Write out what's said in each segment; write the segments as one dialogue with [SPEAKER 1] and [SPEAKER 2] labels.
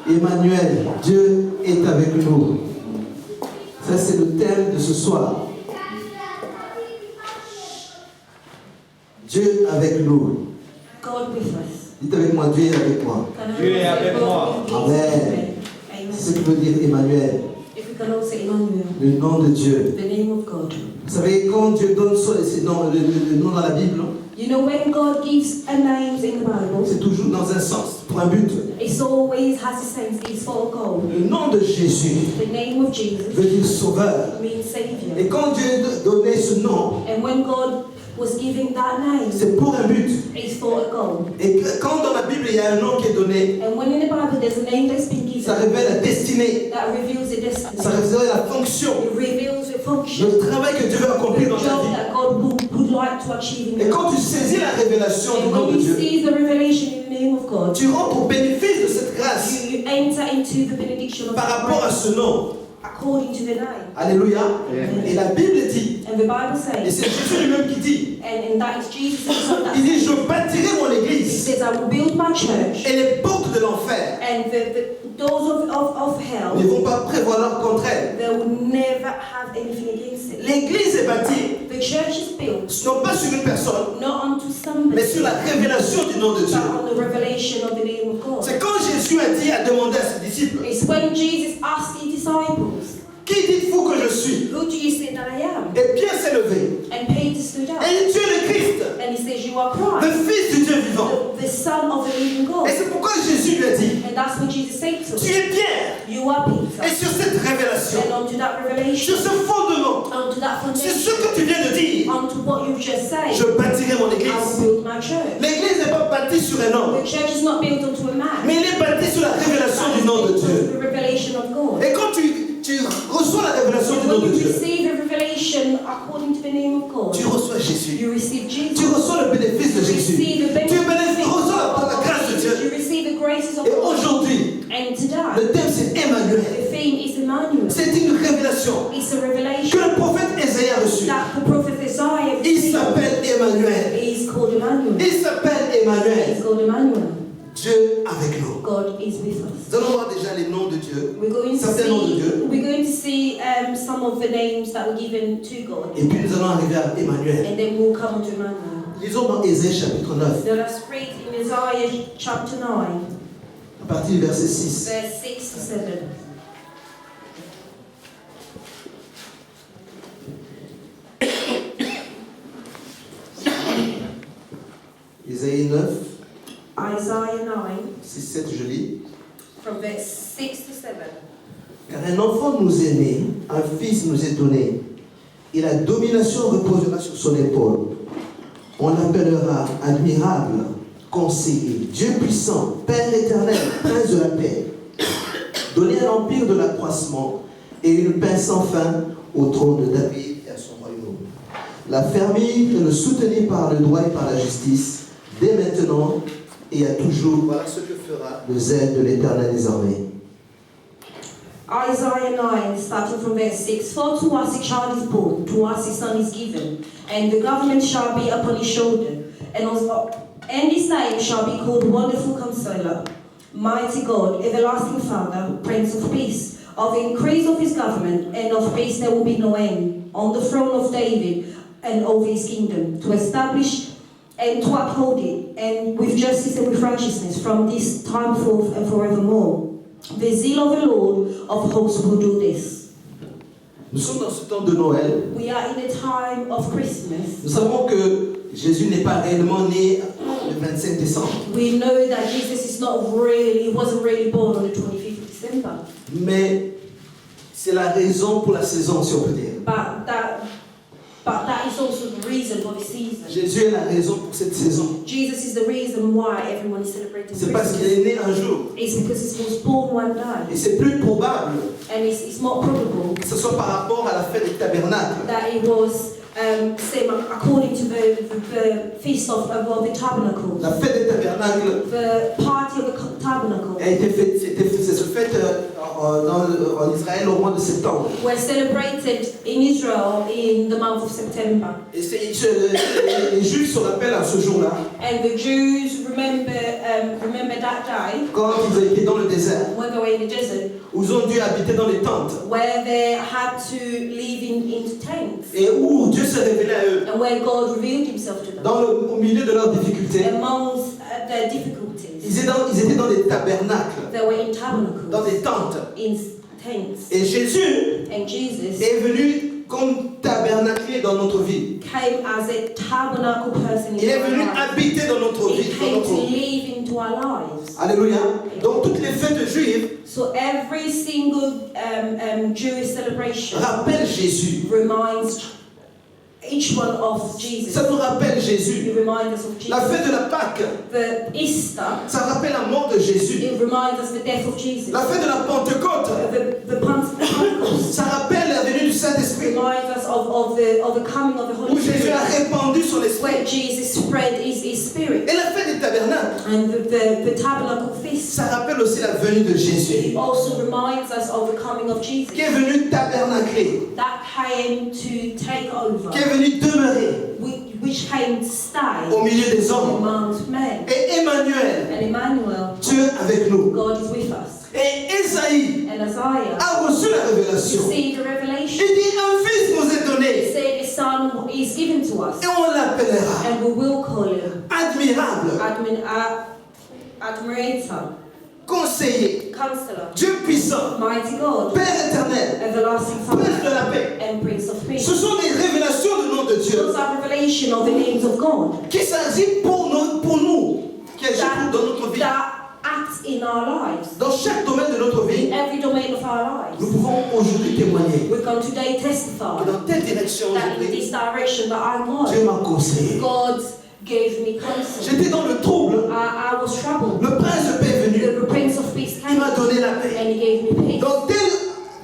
[SPEAKER 1] Emmanuel, Dieu est avec nous. Ça, c'est le thème de ce soir. Dieu avec nous.
[SPEAKER 2] God with us.
[SPEAKER 1] Dites avec moi, Dieu est avec moi.
[SPEAKER 3] Dieu est avec moi.
[SPEAKER 1] Amen. C'est ce que veut dire Emmanuel.
[SPEAKER 2] If we can all say Emmanuel,
[SPEAKER 1] Le nom de Dieu.
[SPEAKER 2] the name of God.
[SPEAKER 1] Vous savez, quand Dieu donne le nom dans la Bible,
[SPEAKER 2] You know, when God gives a name in the Bible,
[SPEAKER 1] c'est toujours dans un sens, pour un but.
[SPEAKER 2] it always has a sense, it's for a goal.
[SPEAKER 1] Le nom de Jésus
[SPEAKER 2] The name of Jesus
[SPEAKER 1] veut dire sauveur.
[SPEAKER 2] means Savior.
[SPEAKER 1] Et quand Dieu donnait ce nom,
[SPEAKER 2] And when God was giving that name,
[SPEAKER 1] c'est pour un but.
[SPEAKER 2] it's for a goal.
[SPEAKER 1] Et quand dans la Bible il y a un nom qui est donné,
[SPEAKER 2] And when in the Bible there's a name that's been
[SPEAKER 1] ça
[SPEAKER 2] given,
[SPEAKER 1] révèle la destinée,
[SPEAKER 2] that reveals the
[SPEAKER 1] ça
[SPEAKER 2] destiny.
[SPEAKER 1] révèle la fonction,
[SPEAKER 2] It reveals the function,
[SPEAKER 1] le travail que Dieu veut
[SPEAKER 2] the
[SPEAKER 1] accomplir dans ta
[SPEAKER 2] job
[SPEAKER 1] vie.
[SPEAKER 2] that God would like to achieve in
[SPEAKER 1] Et
[SPEAKER 2] your
[SPEAKER 1] quand
[SPEAKER 2] life.
[SPEAKER 1] tu saisis la révélation du
[SPEAKER 2] And
[SPEAKER 1] nom
[SPEAKER 2] when
[SPEAKER 1] de
[SPEAKER 2] you
[SPEAKER 1] Dieu,
[SPEAKER 2] see the revelation in the name of God,
[SPEAKER 1] tu rentres au bénéfice de cette grâce
[SPEAKER 2] you enter into the benediction of
[SPEAKER 1] par rapport à ce nom.
[SPEAKER 2] according to the name.
[SPEAKER 1] Alléluia.
[SPEAKER 3] Amen.
[SPEAKER 1] Et la Bible dit,
[SPEAKER 2] And the Bible
[SPEAKER 1] et
[SPEAKER 2] says,
[SPEAKER 1] c'est Jésus lui-même qui dit,
[SPEAKER 2] and that is Jesus himself that
[SPEAKER 1] il dit,
[SPEAKER 2] says,
[SPEAKER 1] je bâtirai mon
[SPEAKER 2] he
[SPEAKER 1] église
[SPEAKER 2] says, I will build my church,
[SPEAKER 1] et les portes de l'enfer
[SPEAKER 2] and the doors of
[SPEAKER 1] ne
[SPEAKER 2] hell,
[SPEAKER 1] vont pas prévaloir contre elle.
[SPEAKER 2] they will never have anything against it.
[SPEAKER 1] L'église est bâtie,
[SPEAKER 2] The church is built
[SPEAKER 1] non pas sur une personne,
[SPEAKER 2] not unto
[SPEAKER 1] mais
[SPEAKER 2] somebody,
[SPEAKER 1] sur la révélation du nom de
[SPEAKER 2] but
[SPEAKER 1] Dieu.
[SPEAKER 2] on the revelation of the name of God.
[SPEAKER 1] C'est quand Jésus a dit, a demandé à ses disciples,
[SPEAKER 2] It's when Jesus asked his disciples,
[SPEAKER 1] qui dites-vous que je suis?
[SPEAKER 2] who do you say that I am?
[SPEAKER 1] Et Pierre s'est levé.
[SPEAKER 2] And Peter stood up,
[SPEAKER 1] Et il dit, tu es le Christ,
[SPEAKER 2] and he says, you are
[SPEAKER 1] le
[SPEAKER 2] Christ,
[SPEAKER 1] Fils du Dieu vivant.
[SPEAKER 2] the Son of the living God.
[SPEAKER 1] Et c'est pourquoi Jésus lui a dit,
[SPEAKER 2] And that's what Jesus said to
[SPEAKER 1] tu
[SPEAKER 2] him.
[SPEAKER 1] es Pierre.
[SPEAKER 2] You are
[SPEAKER 1] Et
[SPEAKER 2] Peter.
[SPEAKER 1] sur cette révélation,
[SPEAKER 2] And onto that revelation,
[SPEAKER 1] sur ce fondement,
[SPEAKER 2] onto that
[SPEAKER 1] sur ce
[SPEAKER 2] foundation,
[SPEAKER 1] que tu viens de dire,
[SPEAKER 2] onto what you've just said,
[SPEAKER 1] je bâtirai mon
[SPEAKER 2] I will
[SPEAKER 1] église.
[SPEAKER 2] build my church.
[SPEAKER 1] L'église n'est pas bâtie sur un homme,
[SPEAKER 2] The church is not built onto a man,
[SPEAKER 1] mais elle est bâtie sur la révélation du nom de
[SPEAKER 2] it's
[SPEAKER 1] Dieu.
[SPEAKER 2] the revelation of God.
[SPEAKER 1] Et quand tu reçois la révélation du
[SPEAKER 2] And
[SPEAKER 1] nom
[SPEAKER 2] when
[SPEAKER 1] de
[SPEAKER 2] you
[SPEAKER 1] Dieu,
[SPEAKER 2] receive the revelation according to the name of God,
[SPEAKER 1] tu reçois Jésus.
[SPEAKER 2] you receive Jesus.
[SPEAKER 1] Tu reçois le bénéfice de
[SPEAKER 2] You
[SPEAKER 1] Jésus.
[SPEAKER 2] receive the benefit
[SPEAKER 1] Tu reçois la grâce de
[SPEAKER 2] of
[SPEAKER 1] Dieu.
[SPEAKER 2] Jesus. You receive the graces of
[SPEAKER 1] Et
[SPEAKER 2] God.
[SPEAKER 1] aujourd'hui,
[SPEAKER 2] And today,
[SPEAKER 1] le thème c'est Emmanuel.
[SPEAKER 2] the theme is Emmanuel.
[SPEAKER 1] C'est une révélation
[SPEAKER 2] It's a
[SPEAKER 1] que
[SPEAKER 2] revelation
[SPEAKER 1] le prophète Ésaïe a reçue.
[SPEAKER 2] that the prophet Isaiah
[SPEAKER 1] Il
[SPEAKER 2] received.
[SPEAKER 1] s'appelle Emmanuel.
[SPEAKER 2] He is called Emmanuel.
[SPEAKER 1] Il s'appelle
[SPEAKER 2] He
[SPEAKER 1] Emmanuel.
[SPEAKER 2] is called Emmanuel.
[SPEAKER 1] Dieu avec nous.
[SPEAKER 2] God is with us.
[SPEAKER 1] Nous allons voir déjà les noms de Dieu.
[SPEAKER 2] We're going to
[SPEAKER 1] Certains noms de
[SPEAKER 2] see,
[SPEAKER 1] Dieu.
[SPEAKER 2] we're going to see some of the names that were given to God,
[SPEAKER 1] Et puis nous allons arriver à Emmanuel.
[SPEAKER 2] and then we'll come to Emmanuel.
[SPEAKER 1] Lisons dans Ésaïe chapitre 9,
[SPEAKER 2] So let's read in Isaiah chapter 9,
[SPEAKER 1] à partir du verset 6.
[SPEAKER 2] verse 6 to 7.
[SPEAKER 1] Ésaïe 9,
[SPEAKER 2] Isaiah 9,
[SPEAKER 1] 6, 7, je lis.
[SPEAKER 2] from verse 6 to 7.
[SPEAKER 1] Car un enfant nous est né, un fils nous est donné, et la domination reposera sur son épaule. On l'appellera admirable, conseiller, Dieu puissant, Père éternel, prince de la paix. Donner un empire de l'accroissement et une paix sans fin au trône de David et à son royaume. La fermer et le soutenir par le droit et par la justice, dès maintenant et à toujours. Voilà ce que fera le zèle de l'Éternel des armées.
[SPEAKER 2] Isaiah 9, starting from verse 6. For to us a child is born, to us a son is given, and the government shall be upon his shoulder, and his name shall be called Wonderful Counselor, Mighty God, Everlasting Father, Prince of Peace. Of the increase of his government and of peace there will be no end, on the throne of David and over his kingdom, to establish and to uphold it, and with justice and with righteousness from this time forth and forevermore. The zeal of the Lord of hosts will do this.
[SPEAKER 1] Nous sommes dans ce temps de Noël.
[SPEAKER 2] We are in a time of Christmas.
[SPEAKER 1] Nous savons que Jésus n'est pas réellement né le 25 décembre.
[SPEAKER 2] We know that Jesus is not really, he wasn't really born on the 25th of December.
[SPEAKER 1] Mais c'est la raison pour la saison, si on peut dire.
[SPEAKER 2] But that is also the reason for the season.
[SPEAKER 1] Jésus est la raison pour cette saison.
[SPEAKER 2] Jesus is the reason why everyone is celebrating
[SPEAKER 1] C'est parce qu'il
[SPEAKER 2] Christmas.
[SPEAKER 1] est né un jour.
[SPEAKER 2] It's because he was born one day.
[SPEAKER 1] Et c'est plus probable
[SPEAKER 2] And it's more probable
[SPEAKER 1] que ce soit par rapport à la fête des tabernacles.
[SPEAKER 2] that it was same according to the feast of the tabernacle.
[SPEAKER 1] La fête des tabernacles
[SPEAKER 2] The party of the tabernacle.
[SPEAKER 1] a été faite, c'est se fait en Israël au mois de septembre.
[SPEAKER 2] were celebrated in Israel in the month of September.
[SPEAKER 1] Et les Juifs se rappellent à ce jour-là,
[SPEAKER 2] And the Jews remember that day
[SPEAKER 1] quand ils étaient dans le désert,
[SPEAKER 2] when they were in the desert,
[SPEAKER 1] où ils ont dû habiter dans les tentes,
[SPEAKER 2] where they had to live in tents,
[SPEAKER 1] et où Dieu s'est révélé à eux,
[SPEAKER 2] and where God revealed himself to them
[SPEAKER 1] au milieu de leurs difficultés.
[SPEAKER 2] amongst their difficulties.
[SPEAKER 1] Ils étaient dans des tabernacles,
[SPEAKER 2] They were in tabernacles,
[SPEAKER 1] dans des tentes.
[SPEAKER 2] in tents.
[SPEAKER 1] Et Jésus
[SPEAKER 2] And Jesus
[SPEAKER 1] est venu comme tabernacler dans notre vie.
[SPEAKER 2] came as a tabernacle person
[SPEAKER 1] Il est
[SPEAKER 2] into our
[SPEAKER 1] venu
[SPEAKER 2] lives.
[SPEAKER 1] habiter dans notre
[SPEAKER 2] He
[SPEAKER 1] vie.
[SPEAKER 2] came to live into our lives.
[SPEAKER 1] Alléluia. Donc toutes les fêtes juives
[SPEAKER 2] So every single Jewish celebration
[SPEAKER 1] rappellent Jésus.
[SPEAKER 2] reminds each one of Jesus.
[SPEAKER 1] Ça nous rappelle Jésus.
[SPEAKER 2] It reminds us of
[SPEAKER 1] La
[SPEAKER 2] Jesus.
[SPEAKER 1] fête de la Pâque,
[SPEAKER 2] The Easter,
[SPEAKER 1] ça rappelle la mort de Jésus.
[SPEAKER 2] it reminds us the death of Jesus.
[SPEAKER 1] La fête de la Pentecôte,
[SPEAKER 2] The Pentecost
[SPEAKER 1] ça rappelle la venue du Saint-Esprit,
[SPEAKER 2] reminds us of the coming of the
[SPEAKER 1] où
[SPEAKER 2] Holy
[SPEAKER 1] Jésus a
[SPEAKER 2] Spirit,
[SPEAKER 1] répandu son esprit.
[SPEAKER 2] where Jesus spread his Spirit.
[SPEAKER 1] Et la fête des tabernacles,
[SPEAKER 2] And the tabernacle feast,
[SPEAKER 1] ça rappelle aussi la venue de Jésus,
[SPEAKER 2] it also reminds us of the coming of Jesus.
[SPEAKER 1] qui est venu tabernacler,
[SPEAKER 2] That came to take over,
[SPEAKER 1] qui est venu demeurer
[SPEAKER 2] which came to stay
[SPEAKER 1] au milieu des hommes.
[SPEAKER 2] amongst men.
[SPEAKER 1] Et Emmanuel,
[SPEAKER 2] And Emmanuel,
[SPEAKER 1] Dieu avec nous.
[SPEAKER 2] God is with us.
[SPEAKER 1] Et Esaïe
[SPEAKER 2] And Isaiah,
[SPEAKER 1] a reçu la
[SPEAKER 2] you
[SPEAKER 1] révélation.
[SPEAKER 2] see the
[SPEAKER 1] Il
[SPEAKER 2] revelation.
[SPEAKER 1] dit, un fils nous est
[SPEAKER 2] He
[SPEAKER 1] donné
[SPEAKER 2] said, a son is given to us,
[SPEAKER 1] et on l'appellera
[SPEAKER 2] and we will call him
[SPEAKER 1] admirable,
[SPEAKER 2] Admirator,
[SPEAKER 1] conseiller,
[SPEAKER 2] Counselor,
[SPEAKER 1] Dieu puissant,
[SPEAKER 2] Mighty God,
[SPEAKER 1] Père éternel,
[SPEAKER 2] Everlasting
[SPEAKER 1] Prince de
[SPEAKER 2] Father,
[SPEAKER 1] la paix.
[SPEAKER 2] and Prince of Peace.
[SPEAKER 1] Ce sont des révélations du nom de Dieu
[SPEAKER 2] Those are revelation of the names of God
[SPEAKER 1] qui s'agit pour nous, qui agit dans notre vie.
[SPEAKER 2] that act in our lives,
[SPEAKER 1] Dans chaque domaine de notre vie,
[SPEAKER 2] in every domain of our
[SPEAKER 1] nous
[SPEAKER 2] lives.
[SPEAKER 1] pouvons aujourd'hui témoigner
[SPEAKER 2] We can today
[SPEAKER 1] que
[SPEAKER 2] testify
[SPEAKER 1] dans telle direction
[SPEAKER 2] that in
[SPEAKER 1] j'ai pris,
[SPEAKER 2] this direction that I'm
[SPEAKER 1] Dieu
[SPEAKER 2] going,
[SPEAKER 1] m'a conseillé.
[SPEAKER 2] God gave me counsel.
[SPEAKER 1] J'étais dans le trouble,
[SPEAKER 2] I was troubled.
[SPEAKER 1] le prince de paix est venu,
[SPEAKER 2] The Prince of Peace
[SPEAKER 1] il
[SPEAKER 2] came
[SPEAKER 1] m'a donné la paix.
[SPEAKER 2] and he gave me peace.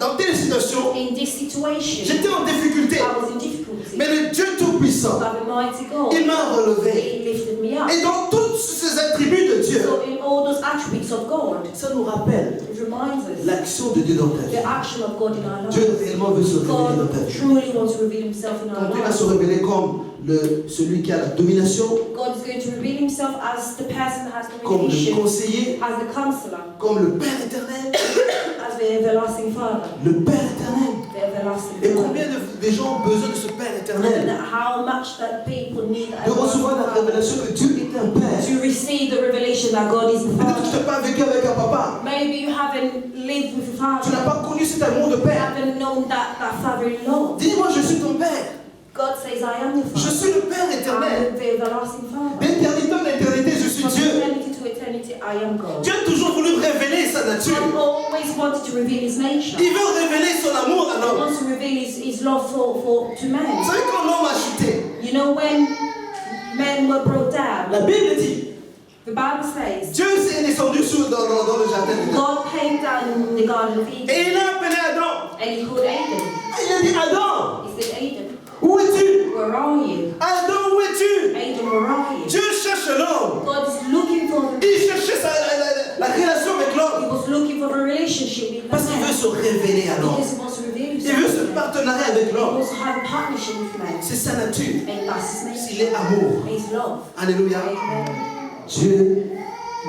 [SPEAKER 1] Dans telle situation,
[SPEAKER 2] In this situation,
[SPEAKER 1] j'étais en difficulté,
[SPEAKER 2] I was in difficulty.
[SPEAKER 1] mais le Dieu Tout-Puissant,
[SPEAKER 2] But the mighty God,
[SPEAKER 1] il m'a relevé.
[SPEAKER 2] he lifted me up.
[SPEAKER 1] Et dans tous ces attributs de Dieu,
[SPEAKER 2] So in all those attributes of God,
[SPEAKER 1] ça nous rappelle
[SPEAKER 2] it reminds us
[SPEAKER 1] l'action de Dieu dans ta vie.
[SPEAKER 2] the action of God in our
[SPEAKER 1] Dieu
[SPEAKER 2] lives.
[SPEAKER 1] réellement veut se révéler dans ta
[SPEAKER 2] God
[SPEAKER 1] vie.
[SPEAKER 2] truly wants to reveal himself in our
[SPEAKER 1] Quand Dieu va
[SPEAKER 2] lives.
[SPEAKER 1] se révéler comme celui qui a la domination,
[SPEAKER 2] God is going to reveal himself as the person that has the
[SPEAKER 1] comme le
[SPEAKER 2] revelation,
[SPEAKER 1] conseiller,
[SPEAKER 2] as the counselor,
[SPEAKER 1] comme le Père éternel,
[SPEAKER 2] as the everlasting Father,
[SPEAKER 1] le Père éternel.
[SPEAKER 2] the everlasting
[SPEAKER 1] Et
[SPEAKER 2] Father.
[SPEAKER 1] combien de gens ont besoin de ce Père
[SPEAKER 2] And
[SPEAKER 1] éternel,
[SPEAKER 2] how much that people need
[SPEAKER 1] de recevoir la révélation que Dieu est un Père.
[SPEAKER 2] to receive the revelation that God is the
[SPEAKER 1] Peut-être que tu
[SPEAKER 2] Father.
[SPEAKER 1] n'as pas vécu avec un papa,
[SPEAKER 2] Maybe you haven't lived with a
[SPEAKER 1] tu n'as
[SPEAKER 2] father,
[SPEAKER 1] pas connu cet amour de
[SPEAKER 2] you
[SPEAKER 1] Père.
[SPEAKER 2] haven't known that father-in-law.
[SPEAKER 1] Dis-moi, je suis ton Père,
[SPEAKER 2] God says, I am the
[SPEAKER 1] je
[SPEAKER 2] Father.
[SPEAKER 1] suis le Père éternel.
[SPEAKER 2] I'm the everlasting Father.
[SPEAKER 1] D'éternité en éternité, je suis
[SPEAKER 2] From
[SPEAKER 1] Dieu.
[SPEAKER 2] eternity to eternity, I am God.
[SPEAKER 1] Dieu a toujours voulu révéler sa
[SPEAKER 2] God
[SPEAKER 1] nature.
[SPEAKER 2] always wanted to reveal his nature.
[SPEAKER 1] Il veut révéler son amour à
[SPEAKER 2] He
[SPEAKER 1] l'homme.
[SPEAKER 2] wants to reveal his love to
[SPEAKER 1] Vous
[SPEAKER 2] man.
[SPEAKER 1] savez, quand l'homme a chuté,
[SPEAKER 2] You know, when men were brought down,
[SPEAKER 1] la Bible dit,
[SPEAKER 2] the Bible says,
[SPEAKER 1] Dieu s'est descendu dans le jardin d'Éden.
[SPEAKER 2] God came down in the Garden of Eden
[SPEAKER 1] Et il a appelé Adam.
[SPEAKER 2] and he called Adam.
[SPEAKER 1] Il a dit, Adam,
[SPEAKER 2] He said, Adam,
[SPEAKER 1] où es-tu?
[SPEAKER 2] where are you?
[SPEAKER 1] Adam, où es-tu?
[SPEAKER 2] Adam, where are you?
[SPEAKER 1] Dieu cherche l'homme.
[SPEAKER 2] God is looking for
[SPEAKER 1] Il cherchait la relation avec
[SPEAKER 2] He
[SPEAKER 1] l'homme.
[SPEAKER 2] was looking for a relationship with the
[SPEAKER 1] Parce qu'il veut
[SPEAKER 2] man.
[SPEAKER 1] se révéler à l'homme.
[SPEAKER 2] Because he wants to reveal
[SPEAKER 1] Il veut
[SPEAKER 2] himself.
[SPEAKER 1] ce
[SPEAKER 2] to man.
[SPEAKER 1] partenariat avec
[SPEAKER 2] He
[SPEAKER 1] l'homme.
[SPEAKER 2] wants to have a partnership with man.
[SPEAKER 1] C'est sa nature.
[SPEAKER 2] And that's his
[SPEAKER 1] Il
[SPEAKER 2] nature.
[SPEAKER 1] est amour.
[SPEAKER 2] He's love.
[SPEAKER 1] Alléluia.
[SPEAKER 2] Amen.
[SPEAKER 1] Dieu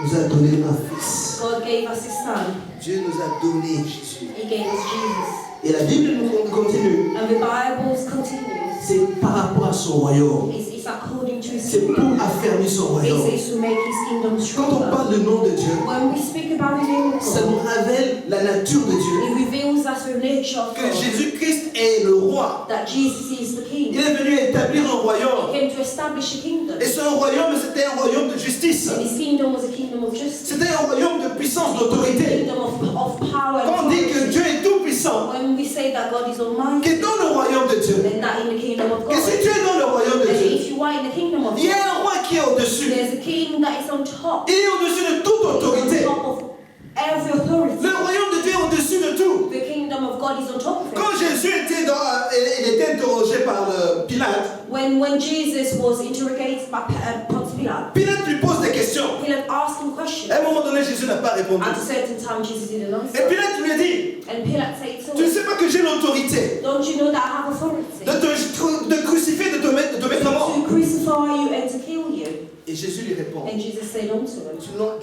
[SPEAKER 1] nous a donné un fils.
[SPEAKER 2] God gave us his son.
[SPEAKER 1] Dieu nous a donné Jésus.
[SPEAKER 2] He gave us Jesus.
[SPEAKER 1] Et la Bible nous continue.
[SPEAKER 2] And the Bible continues.
[SPEAKER 1] C'est par rapport à son royaume.
[SPEAKER 2] It's according to his
[SPEAKER 1] C'est pour
[SPEAKER 2] kingdom.
[SPEAKER 1] affermir son
[SPEAKER 2] It
[SPEAKER 1] royaume.
[SPEAKER 2] says to make his kingdom
[SPEAKER 1] Quand on
[SPEAKER 2] stronger.
[SPEAKER 1] parle du nom de Dieu,
[SPEAKER 2] When we speak about the name of
[SPEAKER 1] ça nous
[SPEAKER 2] God,
[SPEAKER 1] révèle la nature de Dieu.
[SPEAKER 2] it reveals us the nature of
[SPEAKER 1] Que
[SPEAKER 2] God.
[SPEAKER 1] Jésus-Christ est le roi.
[SPEAKER 2] That Jesus is the
[SPEAKER 1] Il
[SPEAKER 2] king.
[SPEAKER 1] est venu établir un
[SPEAKER 2] He
[SPEAKER 1] royaume.
[SPEAKER 2] came to establish a kingdom.
[SPEAKER 1] Et ce royaume, c'était un royaume de justice.
[SPEAKER 2] And his kingdom was a kingdom of justice.
[SPEAKER 1] C'était un royaume de puissance,
[SPEAKER 2] A
[SPEAKER 1] d'autorité.
[SPEAKER 2] kingdom of power and
[SPEAKER 1] Quand on dit que
[SPEAKER 2] authority.
[SPEAKER 1] Dieu est tout puissant,
[SPEAKER 2] When we say that God is
[SPEAKER 1] qui
[SPEAKER 2] almighty,
[SPEAKER 1] est dans le royaume de Dieu,
[SPEAKER 2] then that in the kingdom of
[SPEAKER 1] que
[SPEAKER 2] God.
[SPEAKER 1] si tu es dans le royaume de
[SPEAKER 2] And
[SPEAKER 1] Dieu,
[SPEAKER 2] if you are in the kingdom of
[SPEAKER 1] il y
[SPEAKER 2] God,
[SPEAKER 1] a un roi qui est au-dessus.
[SPEAKER 2] there's a king that is on top.
[SPEAKER 1] Il est au-dessus de toute autorité.
[SPEAKER 2] On top of every authority.
[SPEAKER 1] Le royaume de Dieu est au-dessus de tout.
[SPEAKER 2] The kingdom of God is on top of it.
[SPEAKER 1] Quand Jésus il était interrogé par Pilate,
[SPEAKER 2] When Jesus was interrogated by Pontius Pilate,
[SPEAKER 1] Pilate lui pose des questions.
[SPEAKER 2] Pilate asked him questions.
[SPEAKER 1] À un moment donné, Jésus n'a pas répondu.
[SPEAKER 2] At a certain time, Jesus didn't answer.
[SPEAKER 1] Et Pilate lui a dit,
[SPEAKER 2] And Pilate said to
[SPEAKER 1] tu ne
[SPEAKER 2] him,
[SPEAKER 1] sais pas que j'ai l'autorité
[SPEAKER 2] don't you know that I have authority
[SPEAKER 1] de crucifier, de te mettre à mort.
[SPEAKER 2] to crucify you and to kill you?
[SPEAKER 1] Et Jésus lui répond,
[SPEAKER 2] And Jesus said unto him,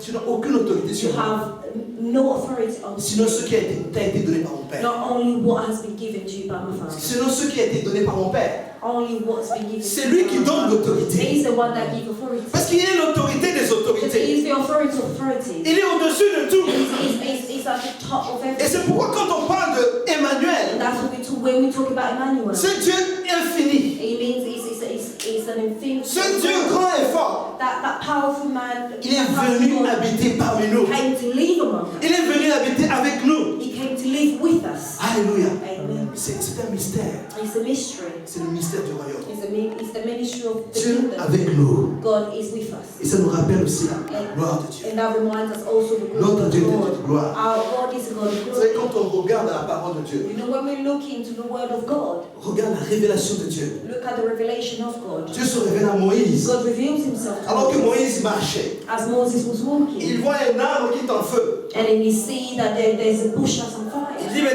[SPEAKER 1] tu n'as aucune autorité
[SPEAKER 2] you
[SPEAKER 1] sur moi,
[SPEAKER 2] have no authority on
[SPEAKER 1] sinon ce
[SPEAKER 2] you,
[SPEAKER 1] qui t'a été donné par mon Père.
[SPEAKER 2] not only what has been given to you by my Father,
[SPEAKER 1] Sinon ce qui a été donné par mon Père.
[SPEAKER 2] only what's been given
[SPEAKER 1] C'est
[SPEAKER 2] to
[SPEAKER 1] lui
[SPEAKER 2] you
[SPEAKER 1] qui
[SPEAKER 2] by my
[SPEAKER 1] donne
[SPEAKER 2] Father.
[SPEAKER 1] l'autorité.
[SPEAKER 2] He's the one that gives authority.
[SPEAKER 1] Parce qu'il est l'autorité des
[SPEAKER 2] Because he
[SPEAKER 1] autorités.
[SPEAKER 2] is the authority of authority.
[SPEAKER 1] Il est au-dessus de tout.
[SPEAKER 2] He's at the top of
[SPEAKER 1] Et
[SPEAKER 2] everything.
[SPEAKER 1] c'est pourquoi quand on parle de
[SPEAKER 2] And
[SPEAKER 1] Emmanuel,
[SPEAKER 2] that's what when we talk about Emmanuel.
[SPEAKER 1] ce Dieu infini,
[SPEAKER 2] It means it's an infinity.
[SPEAKER 1] ce Dieu grand et fort,
[SPEAKER 2] That powerful man.
[SPEAKER 1] il est venu habiter parmi nous.
[SPEAKER 2] Came to live among us.
[SPEAKER 1] Il est venu habiter avec nous.
[SPEAKER 2] He came to live with us.
[SPEAKER 1] Alléluia.
[SPEAKER 2] Amen.
[SPEAKER 1] C'est un mystère.
[SPEAKER 2] It's a mystery.
[SPEAKER 1] C'est le mystère du royaume.
[SPEAKER 2] It's the ministry of the
[SPEAKER 1] Dieu
[SPEAKER 2] kingdom.
[SPEAKER 1] avec nous.
[SPEAKER 2] God is with us.
[SPEAKER 1] Et ça nous rappelle aussi la gloire de Dieu.
[SPEAKER 2] And that reminds us also the glory
[SPEAKER 1] Notre
[SPEAKER 2] of
[SPEAKER 1] Dieu est
[SPEAKER 2] God.
[SPEAKER 1] de gloire.
[SPEAKER 2] Our God is a God of
[SPEAKER 1] Vous savez,
[SPEAKER 2] glory.
[SPEAKER 1] quand on regarde la parole de Dieu,
[SPEAKER 2] You know, when we look into the word of God,
[SPEAKER 1] regarde la révélation de Dieu.
[SPEAKER 2] look at the revelation of God.
[SPEAKER 1] Dieu se révèle à Moïse.
[SPEAKER 2] God reveals himself to
[SPEAKER 1] Alors que
[SPEAKER 2] Moses.
[SPEAKER 1] Moïse marchait,
[SPEAKER 2] As Moses was walking.
[SPEAKER 1] il voit un arbre qui est en feu.
[SPEAKER 2] And then you see that there's a bush that's on fire.
[SPEAKER 1] Il dit, mais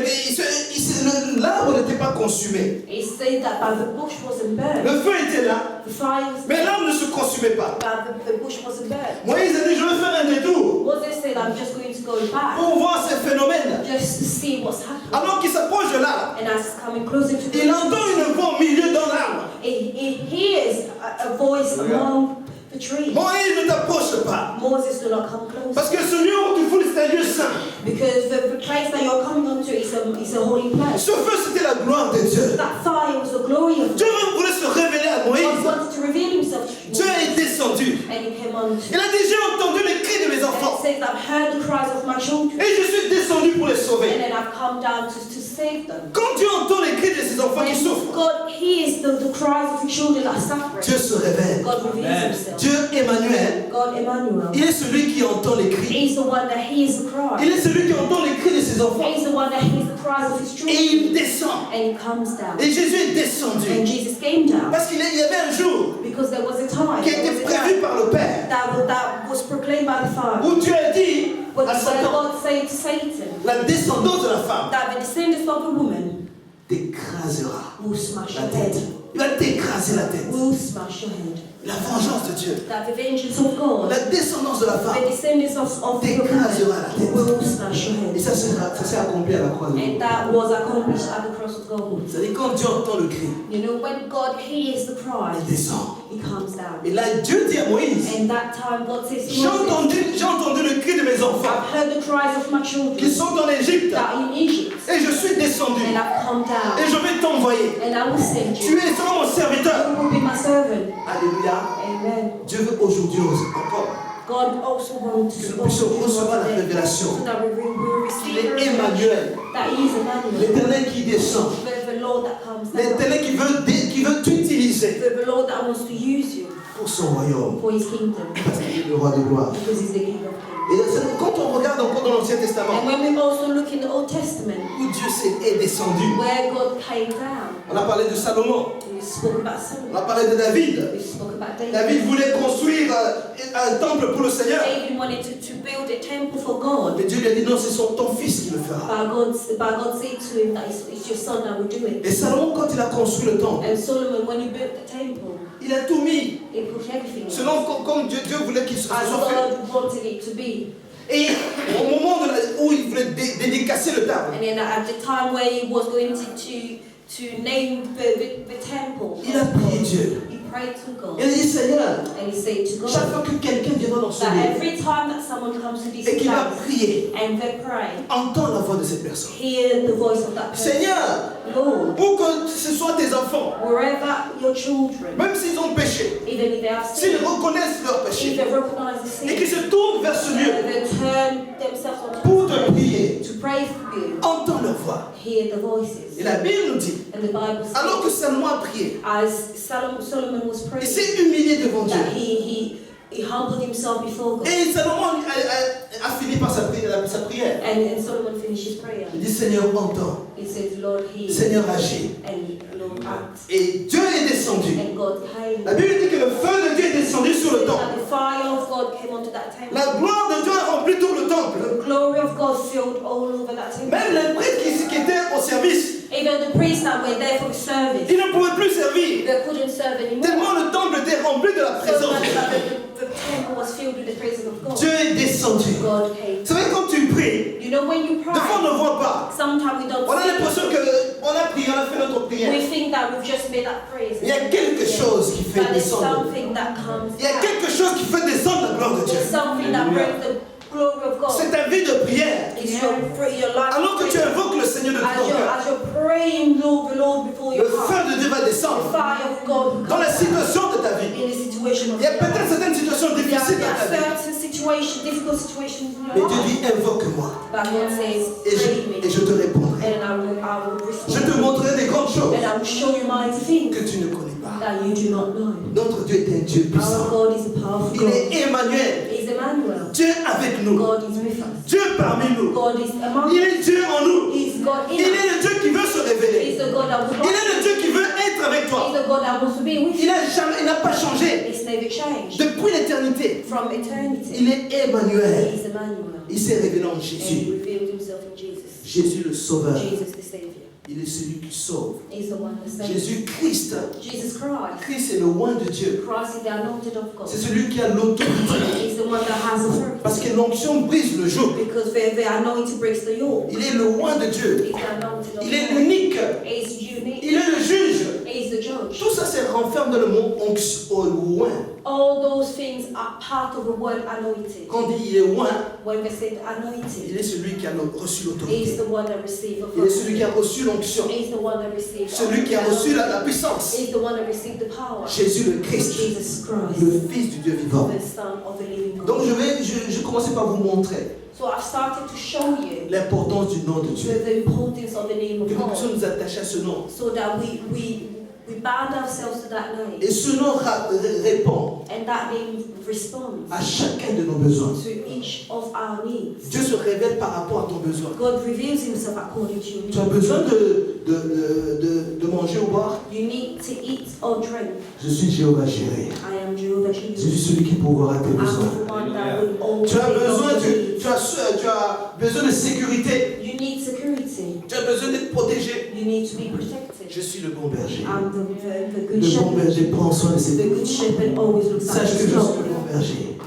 [SPEAKER 1] l'arbre n'était pas consumé.
[SPEAKER 2] It said that but the bush wasn't burned.
[SPEAKER 1] Le feu était là,
[SPEAKER 2] The fire was
[SPEAKER 1] mais l'arbre ne se consumait pas.
[SPEAKER 2] but the bush wasn't burned.
[SPEAKER 1] Moïse a dit, je vais faire un détour
[SPEAKER 2] Moses said, I'm just going to go back
[SPEAKER 1] pour voir ces phénomènes.
[SPEAKER 2] just to see what's happening.
[SPEAKER 1] Alors qu'il s'approche de l'arbre,
[SPEAKER 2] And as he's coming closer to
[SPEAKER 1] il entend une voix au milieu dans l'arbre.
[SPEAKER 2] he hears a voice among the trees.
[SPEAKER 1] Moïse, ne t'approche pas.
[SPEAKER 2] Moses, do not come close.
[SPEAKER 1] Parce que ce lieu où tu foules, c'est un lieu saint.
[SPEAKER 2] Because the place that you're coming onto is a holy place.
[SPEAKER 1] Ce feu, c'était la gloire de Dieu.
[SPEAKER 2] That fire was the glory of
[SPEAKER 1] Dieu
[SPEAKER 2] God.
[SPEAKER 1] même voulait se révéler à
[SPEAKER 2] God
[SPEAKER 1] Moïse.
[SPEAKER 2] wanted to reveal himself to
[SPEAKER 1] Dieu
[SPEAKER 2] Moses.
[SPEAKER 1] est descendu.
[SPEAKER 2] And he came on to
[SPEAKER 1] Il a dit, j'ai entendu les cris de mes
[SPEAKER 2] and it
[SPEAKER 1] enfants.
[SPEAKER 2] says, I've heard the cries of my children.
[SPEAKER 1] Et je suis descendu pour les
[SPEAKER 2] And
[SPEAKER 1] sauver.
[SPEAKER 2] then I've come down to save them.
[SPEAKER 1] Quand Dieu entend les cris de ses enfants qui souffrent,
[SPEAKER 2] God hears the cries of the children that are suffering.
[SPEAKER 1] Dieu se révèle.
[SPEAKER 2] God reveals himself.
[SPEAKER 1] Dieu Emmanuel,
[SPEAKER 2] God Emmanuel.
[SPEAKER 1] il est celui qui entend les cris.
[SPEAKER 2] He's the one that hears the cries.
[SPEAKER 1] Il est celui qui entend les cris de ses enfants.
[SPEAKER 2] He's the one that hears the cries of his
[SPEAKER 1] Et
[SPEAKER 2] children.
[SPEAKER 1] il descend.
[SPEAKER 2] And he comes down.
[SPEAKER 1] Et Jésus est descendu.
[SPEAKER 2] And Jesus came down.
[SPEAKER 1] Parce qu'il y avait un jour
[SPEAKER 2] Because there was a time,
[SPEAKER 1] qui a été prévu par le Père,
[SPEAKER 2] that was proclaimed by the Father.
[SPEAKER 1] où Dieu a dit
[SPEAKER 2] But
[SPEAKER 1] à
[SPEAKER 2] where
[SPEAKER 1] Satan,
[SPEAKER 2] God said to Satan
[SPEAKER 1] la descendance de la femme
[SPEAKER 2] that the descendants of a woman
[SPEAKER 1] t'écrasera
[SPEAKER 2] will smash
[SPEAKER 1] la
[SPEAKER 2] your
[SPEAKER 1] tête.
[SPEAKER 2] head.
[SPEAKER 1] Il va t'écraser la tête.
[SPEAKER 2] Will smash your head.
[SPEAKER 1] La vengeance de Dieu,
[SPEAKER 2] That the vengeance of God,
[SPEAKER 1] la descendance de la femme
[SPEAKER 2] the descendants of the
[SPEAKER 1] t'écrasera la tête.
[SPEAKER 2] woman will smash your
[SPEAKER 1] Et
[SPEAKER 2] head.
[SPEAKER 1] ça s'est accompli à la croix de
[SPEAKER 2] And
[SPEAKER 1] Golgotha.
[SPEAKER 2] that was accomplished at the cross of Golgotha.
[SPEAKER 1] C'est-à-dire quand Dieu entend le cri,
[SPEAKER 2] You know, when God hears the cry,
[SPEAKER 1] il descend.
[SPEAKER 2] he comes down.
[SPEAKER 1] Et là, Dieu dit à Moïse,
[SPEAKER 2] And that time God says to
[SPEAKER 1] j'ai
[SPEAKER 2] Moses,
[SPEAKER 1] entendu le cri de mes enfants
[SPEAKER 2] I've heard the cries of my
[SPEAKER 1] qui
[SPEAKER 2] children
[SPEAKER 1] sont en Égypte.
[SPEAKER 2] that are in Egypt.
[SPEAKER 1] Et je suis descendu.
[SPEAKER 2] And I've come down.
[SPEAKER 1] Et je vais t'envoyer.
[SPEAKER 2] And I will send
[SPEAKER 1] Tu
[SPEAKER 2] you.
[SPEAKER 1] es seulement mon serviteur.
[SPEAKER 2] You will be my servant.
[SPEAKER 1] Alléluia.
[SPEAKER 2] Amen.
[SPEAKER 1] Dieu veut aujourd'hui encore
[SPEAKER 2] God also wants
[SPEAKER 1] que
[SPEAKER 2] to
[SPEAKER 1] nous puissions recevoir la
[SPEAKER 2] so
[SPEAKER 1] révélation
[SPEAKER 2] that we will
[SPEAKER 1] qu'il
[SPEAKER 2] receive
[SPEAKER 1] est Emmanuel,
[SPEAKER 2] that he is Emmanuel.
[SPEAKER 1] l'Éternel qui descend,
[SPEAKER 2] The Lord that comes down.
[SPEAKER 1] l'Éternel qui veut t'utiliser
[SPEAKER 2] The Lord that wants to use you
[SPEAKER 1] pour son royaume,
[SPEAKER 2] for his kingdom.
[SPEAKER 1] parce qu'il est le roi de gloire.
[SPEAKER 2] Because he's the King of Kings.
[SPEAKER 1] Et quand on regarde encore dans l'Ancien Testament,
[SPEAKER 2] And when we also look in the Old Testament,
[SPEAKER 1] où Dieu est descendu,
[SPEAKER 2] where God came down,
[SPEAKER 1] on a parlé de Salomon,
[SPEAKER 2] we spoke about
[SPEAKER 1] on
[SPEAKER 2] Solomon.
[SPEAKER 1] a parlé de David.
[SPEAKER 2] We spoke about David.
[SPEAKER 1] David voulait construire un temple pour le Seigneur.
[SPEAKER 2] David wanted to build a temple for God.
[SPEAKER 1] Mais Dieu lui a dit non, c'est ton fils qui le fera.
[SPEAKER 2] But God said to him that it's your son that will do it.
[SPEAKER 1] Et Salomon, quand il a construit le temple,
[SPEAKER 2] And Solomon, when he built the temple,
[SPEAKER 1] il a tout mis
[SPEAKER 2] he put everything in.
[SPEAKER 1] selon comme Dieu voulait qu'il soit
[SPEAKER 2] As
[SPEAKER 1] fait.
[SPEAKER 2] God wanted it to be.
[SPEAKER 1] Et au moment où il voulait dédicacer le temple,
[SPEAKER 2] And then at the time where he was going to name the temple,
[SPEAKER 1] il a prié Dieu.
[SPEAKER 2] he prayed to God.
[SPEAKER 1] Il a dit Seigneur,
[SPEAKER 2] And he said to
[SPEAKER 1] chaque
[SPEAKER 2] God
[SPEAKER 1] fois que quelqu'un viendra dans ce
[SPEAKER 2] that
[SPEAKER 1] lieu
[SPEAKER 2] every time that someone comes to this
[SPEAKER 1] et qu'il va
[SPEAKER 2] place
[SPEAKER 1] prier,
[SPEAKER 2] and they pray,
[SPEAKER 1] entends la voix de cette personne.
[SPEAKER 2] hear the voice of that person.
[SPEAKER 1] Seigneur,
[SPEAKER 2] Lord,
[SPEAKER 1] pour que ce soit tes enfants,
[SPEAKER 2] wherever your children,
[SPEAKER 1] même s'ils ont péché,
[SPEAKER 2] even if they have
[SPEAKER 1] s'ils
[SPEAKER 2] sinned,
[SPEAKER 1] reconnaissent leur
[SPEAKER 2] if
[SPEAKER 1] péché
[SPEAKER 2] they recognize the
[SPEAKER 1] et qu'ils
[SPEAKER 2] sin,
[SPEAKER 1] se tournent vers ce lieu
[SPEAKER 2] they turn themselves on
[SPEAKER 1] pour te prier,
[SPEAKER 2] to pray for you,
[SPEAKER 1] entends leur voix.
[SPEAKER 2] hear the voices.
[SPEAKER 1] Et la Bible nous dit,
[SPEAKER 2] And the Bible
[SPEAKER 1] alors que
[SPEAKER 2] says,
[SPEAKER 1] Salomon a prié,
[SPEAKER 2] as Solomon was
[SPEAKER 1] il
[SPEAKER 2] praying,
[SPEAKER 1] s'est humilié devant Dieu.
[SPEAKER 2] that he humbled himself before God.
[SPEAKER 1] Et Salomon a fini par sa prière.
[SPEAKER 2] And Solomon finished his prayer.
[SPEAKER 1] Il dit Seigneur, entends.
[SPEAKER 2] He said, Lord, hear.
[SPEAKER 1] Seigneur, agis.
[SPEAKER 2] And Lord, act.
[SPEAKER 1] Et Dieu est descendu.
[SPEAKER 2] And God came.
[SPEAKER 1] La Bible dit que le feu de Dieu est descendu sur le temple.
[SPEAKER 2] And the fire of God came onto that temple.
[SPEAKER 1] La gloire de Dieu a rempli tout le temple.
[SPEAKER 2] was filled all over that temple.
[SPEAKER 3] Même les prêtres qui étaient au service,
[SPEAKER 2] Even the priests that were there for the service,
[SPEAKER 3] ils ne pouvaient plus servir.
[SPEAKER 2] they couldn't serve anymore.
[SPEAKER 3] Tellement le temple était rempli de la
[SPEAKER 2] So
[SPEAKER 3] présence
[SPEAKER 2] much
[SPEAKER 3] de Dieu.
[SPEAKER 2] that the temple was filled with the presence of God.
[SPEAKER 3] Dieu est descendu.
[SPEAKER 2] God came.
[SPEAKER 3] Vous savez, quand tu pries,
[SPEAKER 2] You know, when you
[SPEAKER 3] des fois on
[SPEAKER 2] pray,
[SPEAKER 3] ne voit pas.
[SPEAKER 2] sometimes we don't
[SPEAKER 3] On a
[SPEAKER 2] see.
[SPEAKER 3] l'impression qu'on a prié, on a fait notre prière.
[SPEAKER 2] We think that we've just made that praise.
[SPEAKER 3] Il y a quelque chose qui fait
[SPEAKER 2] But there's
[SPEAKER 3] descendre.
[SPEAKER 2] something that comes
[SPEAKER 3] Il y a
[SPEAKER 2] down.
[SPEAKER 3] quelque chose qui fait descendre la gloire de Dieu.
[SPEAKER 2] There's something that brings the glory of God.
[SPEAKER 3] C'est ta vie de prière.
[SPEAKER 2] It's your life.
[SPEAKER 3] Alors que tu invoques le Seigneur de ton cœur,
[SPEAKER 2] As you're praying, Lord, the Lord before
[SPEAKER 3] le
[SPEAKER 2] your
[SPEAKER 3] feu
[SPEAKER 2] heart,
[SPEAKER 3] de Dieu va
[SPEAKER 2] the
[SPEAKER 3] descendre
[SPEAKER 2] fire of God will
[SPEAKER 3] dans
[SPEAKER 2] come
[SPEAKER 3] la situation de ta vie.
[SPEAKER 2] in the situation of
[SPEAKER 3] Il y a
[SPEAKER 2] your
[SPEAKER 3] peut-être
[SPEAKER 2] life.
[SPEAKER 3] certaines situations
[SPEAKER 2] There
[SPEAKER 3] difficiles dans ta vie.
[SPEAKER 2] are certain situations, difficult situations in
[SPEAKER 3] Mais
[SPEAKER 2] your
[SPEAKER 3] Dieu
[SPEAKER 2] life.
[SPEAKER 3] dit, invoque-moi.
[SPEAKER 2] But God says,
[SPEAKER 3] Et
[SPEAKER 2] pray me,
[SPEAKER 3] je te répondrai.
[SPEAKER 2] and I will
[SPEAKER 3] Je te
[SPEAKER 2] respond.
[SPEAKER 3] montrerai des grandes choses
[SPEAKER 2] And I will show you mighty things
[SPEAKER 3] que tu ne connais pas.
[SPEAKER 2] that you do not know.
[SPEAKER 3] Notre Dieu est un Dieu
[SPEAKER 2] Our
[SPEAKER 3] puissant.
[SPEAKER 2] God is a powerful
[SPEAKER 3] Il
[SPEAKER 2] God.
[SPEAKER 3] est Emmanuel.
[SPEAKER 2] He is Emmanuel.
[SPEAKER 3] Dieu avec nous.
[SPEAKER 2] God is with us.
[SPEAKER 3] Dieu parmi nous.
[SPEAKER 2] God is among
[SPEAKER 3] Il
[SPEAKER 2] us.
[SPEAKER 3] est Dieu en nous.
[SPEAKER 2] He is God
[SPEAKER 3] Il
[SPEAKER 2] in us.
[SPEAKER 3] est le Dieu qui veut se
[SPEAKER 2] He
[SPEAKER 3] révéler.
[SPEAKER 2] is the God that would
[SPEAKER 3] Il
[SPEAKER 2] not.
[SPEAKER 3] est le Dieu qui veut être avec
[SPEAKER 2] He
[SPEAKER 3] toi.
[SPEAKER 2] is the God that wants to be with
[SPEAKER 3] Il
[SPEAKER 2] you.
[SPEAKER 3] n'a pas changé.
[SPEAKER 2] It's never changed.
[SPEAKER 3] Depuis l'éternité,
[SPEAKER 2] From eternity.
[SPEAKER 3] il est Emmanuel.
[SPEAKER 2] He is Emmanuel.
[SPEAKER 3] Il s'est révélé en
[SPEAKER 2] And
[SPEAKER 3] Jésus.
[SPEAKER 2] he revealed himself in Jesus.
[SPEAKER 3] Jésus le Sauveur.
[SPEAKER 2] Jesus the Savior.
[SPEAKER 3] Il est celui qui sauve.
[SPEAKER 2] He's the one that saves.
[SPEAKER 3] Jésus-Christ.
[SPEAKER 2] Jesus Christ.
[SPEAKER 3] Christ est le roi de Dieu.
[SPEAKER 2] Christ is the anointed of God.
[SPEAKER 3] C'est celui qui a l'autorité.
[SPEAKER 2] He's the one that has authority.
[SPEAKER 3] Parce que l'onction brise le joug.
[SPEAKER 2] Because the anointing breaks the yoke.
[SPEAKER 3] Il est le roi de Dieu.
[SPEAKER 2] He's the anointed of
[SPEAKER 3] Il est
[SPEAKER 2] God.
[SPEAKER 3] unique.
[SPEAKER 2] He's unique.
[SPEAKER 3] Il est le juge.
[SPEAKER 2] He's the judge.
[SPEAKER 3] Tout ça se renferme dans le mot onction, au loin.
[SPEAKER 2] All those things are part of the word anointed.
[SPEAKER 3] Quand on dit il est loin,
[SPEAKER 2] When we say anointed,
[SPEAKER 3] il est celui qui a reçu
[SPEAKER 2] he's
[SPEAKER 3] l'autorité.
[SPEAKER 2] the one that received
[SPEAKER 3] Il est
[SPEAKER 2] authority.
[SPEAKER 3] celui qui a reçu l'onction.
[SPEAKER 2] He's the one that received
[SPEAKER 3] Celui qui a reçu la puissance.
[SPEAKER 2] He's the one that received the power.
[SPEAKER 3] Jésus le Christ,
[SPEAKER 2] Jesus Christ,
[SPEAKER 3] le Fils du Dieu vivant.
[SPEAKER 2] the Son of the living God.
[SPEAKER 3] Donc je commençais par vous montrer
[SPEAKER 2] So I've started to show you
[SPEAKER 3] l'importance du nom de Dieu.
[SPEAKER 2] the importance of the name of
[SPEAKER 3] Que nous puissions
[SPEAKER 2] God,
[SPEAKER 3] nous attacher à ce nom.
[SPEAKER 2] so that we bound ourselves to that name,
[SPEAKER 3] Et ce nom répond
[SPEAKER 2] and that name responds
[SPEAKER 3] à chacun de nos besoins.
[SPEAKER 2] to each of our needs.
[SPEAKER 3] Dieu se révèle par rapport à ton besoin.
[SPEAKER 2] God reveals himself according to your
[SPEAKER 3] Tu as
[SPEAKER 2] needs.
[SPEAKER 3] besoin de manger ou boire?
[SPEAKER 2] You need to eat or drink.
[SPEAKER 3] Je suis Jéhovah Jireh.
[SPEAKER 2] I am Jehovah
[SPEAKER 3] Je
[SPEAKER 2] Jireh.
[SPEAKER 3] suis celui qui pourvoira tes
[SPEAKER 2] I'm
[SPEAKER 3] besoins.
[SPEAKER 2] the one that will always
[SPEAKER 3] Tu as
[SPEAKER 2] meet
[SPEAKER 3] besoin,
[SPEAKER 2] your needs.
[SPEAKER 3] tu as besoin de sécurité.
[SPEAKER 2] You need security.
[SPEAKER 3] Tu as besoin d'être protégé.
[SPEAKER 2] You need to be protected.
[SPEAKER 3] Je suis le bon berger.
[SPEAKER 2] I'm the good
[SPEAKER 3] Le bon
[SPEAKER 2] shepherd.
[SPEAKER 3] berger prend soin de ses
[SPEAKER 2] The
[SPEAKER 3] brebis.
[SPEAKER 2] good shepherd always looks after
[SPEAKER 3] Sache que
[SPEAKER 2] his
[SPEAKER 3] je
[SPEAKER 2] flock.
[SPEAKER 3] suis le bon berger.